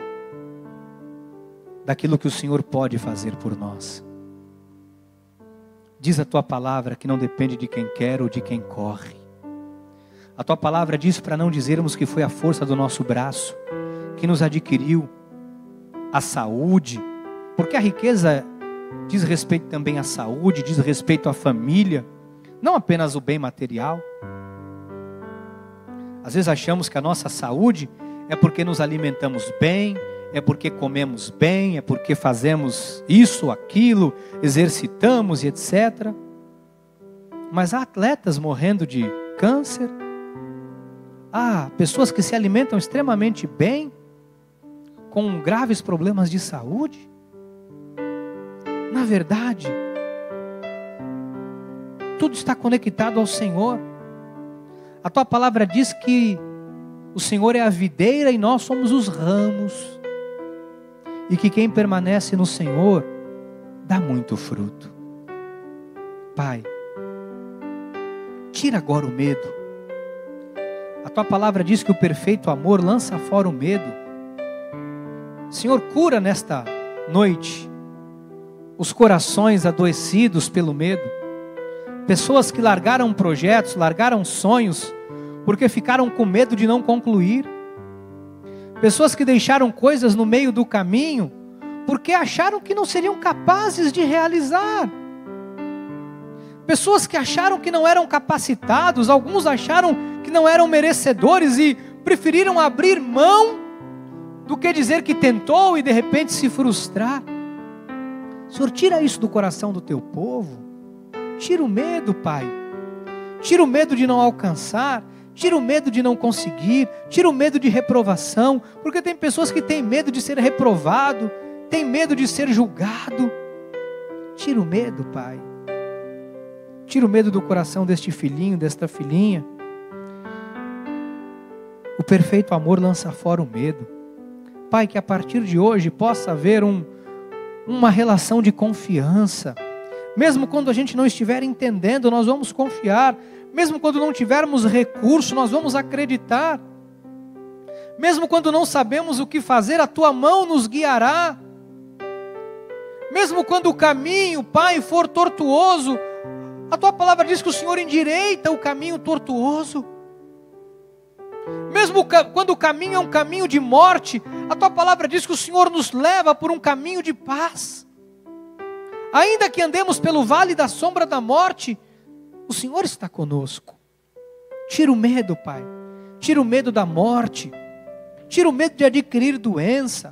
daquilo que o Senhor pode fazer por nós. Diz a Tua palavra que não depende de quem quer ou de quem corre. A Tua palavra diz para não dizermos que foi a força do nosso braço que nos adquiriu a saúde, porque a riqueza diz respeito também à saúde, diz respeito à família, não apenas o bem material. Às vezes achamos que a nossa saúde é porque nos alimentamos bem, é porque comemos bem, é porque fazemos isso, aquilo, exercitamos e etc. Mas há atletas morrendo de câncer, há pessoas que se alimentam extremamente bem, com graves problemas de saúde. Na verdade, tudo está conectado ao Senhor. A Tua palavra diz que o Senhor é a videira e nós somos os ramos. E que quem permanece no Senhor dá muito fruto. Pai, tira agora o medo. A Tua palavra diz que o perfeito amor lança fora o medo. Senhor, cura nesta noite os corações adoecidos pelo medo. Pessoas que largaram projetos, largaram sonhos, porque ficaram com medo de não concluir. Pessoas que deixaram coisas no meio do caminho, porque acharam que não seriam capazes de realizar. Pessoas que acharam que não eram capacitados, alguns acharam que não eram merecedores e preferiram abrir mão do que dizer que tentou e de repente se frustrar. Senhor, tira isso do coração do Teu povo. Tira o medo, Pai. Tira o medo de não alcançar. Tira o medo de não conseguir. Tira o medo de reprovação. Porque tem pessoas que têm medo de ser reprovado. Tem medo de ser julgado. Tira o medo, Pai. Tira o medo do coração deste filhinho, desta filhinha. O perfeito amor lança fora o medo. Pai, que a partir de hoje possa haver uma relação de confiança. Mesmo quando a gente não estiver entendendo, nós vamos confiar. Mesmo quando não tivermos recurso, nós vamos acreditar. Mesmo quando não sabemos o que fazer, a Tua mão nos guiará. Mesmo quando o caminho, Pai, for tortuoso, a Tua palavra diz que o Senhor endireita o caminho tortuoso. Mesmo quando o caminho é um caminho de morte, a Tua palavra diz que o Senhor nos leva por um caminho de paz. Ainda que andemos pelo vale da sombra da morte, o Senhor está conosco. Tira o medo, Pai. Tira o medo da morte. Tira o medo de adquirir doença.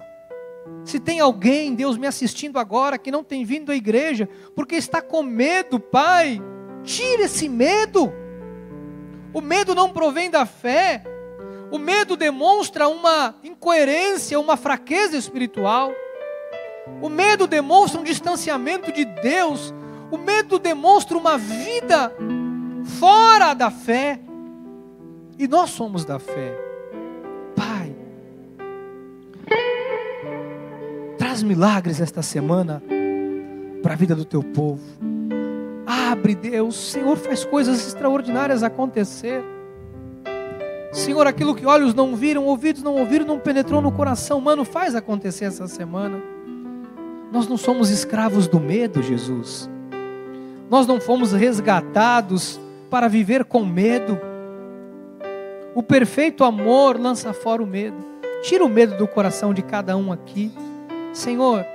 Se tem alguém, Deus, me assistindo agora, que não tem vindo à igreja, porque está com medo, Pai, tira esse medo. O medo não provém da fé. O medo demonstra uma incoerência, uma fraqueza espiritual. O medo demonstra um distanciamento de Deus. O medo demonstra uma vida fora da fé. E nós somos da fé. Pai, traz milagres esta semana para a vida do Teu povo. Abre, Deus. O Senhor faz coisas extraordinárias acontecer. Senhor, aquilo que olhos não viram, ouvidos não ouviram, não penetrou no coração humano, faz acontecer essa semana. Nós não somos escravos do medo, Jesus. Nós não fomos resgatados para viver com medo. O perfeito amor lança fora o medo. Tira o medo do coração de cada um aqui. Senhor,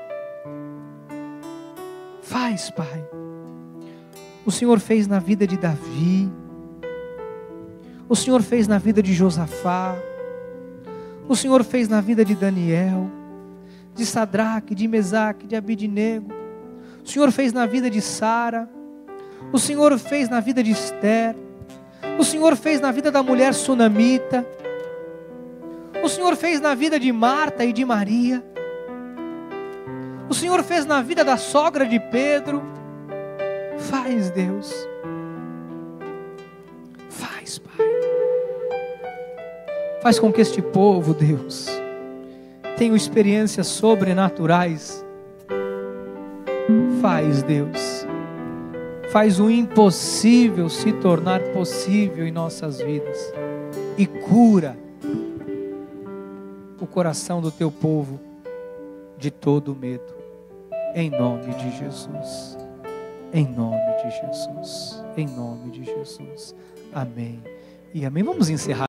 faz, Pai. O Senhor fez na vida de Davi. O Senhor fez na vida de Josafá. O Senhor fez na vida de Daniel, de Sadraque, de Mesaque, de Abidnego. O Senhor fez na vida de Sara. O Senhor fez na vida de Esther. O Senhor fez na vida da mulher sunamita. O Senhor fez na vida de Marta e de Maria. O Senhor fez na vida da sogra de Pedro. Faz, Deus. Faz, Pai. Faz com que este povo, Deus, tenha experiências sobrenaturais. Faz, Deus. Faz o impossível se tornar possível em nossas vidas. E cura o coração do teu povo de todo medo. Em nome de Jesus. Em nome de Jesus. Em nome de Jesus. Amém. E amém. Vamos encerrar.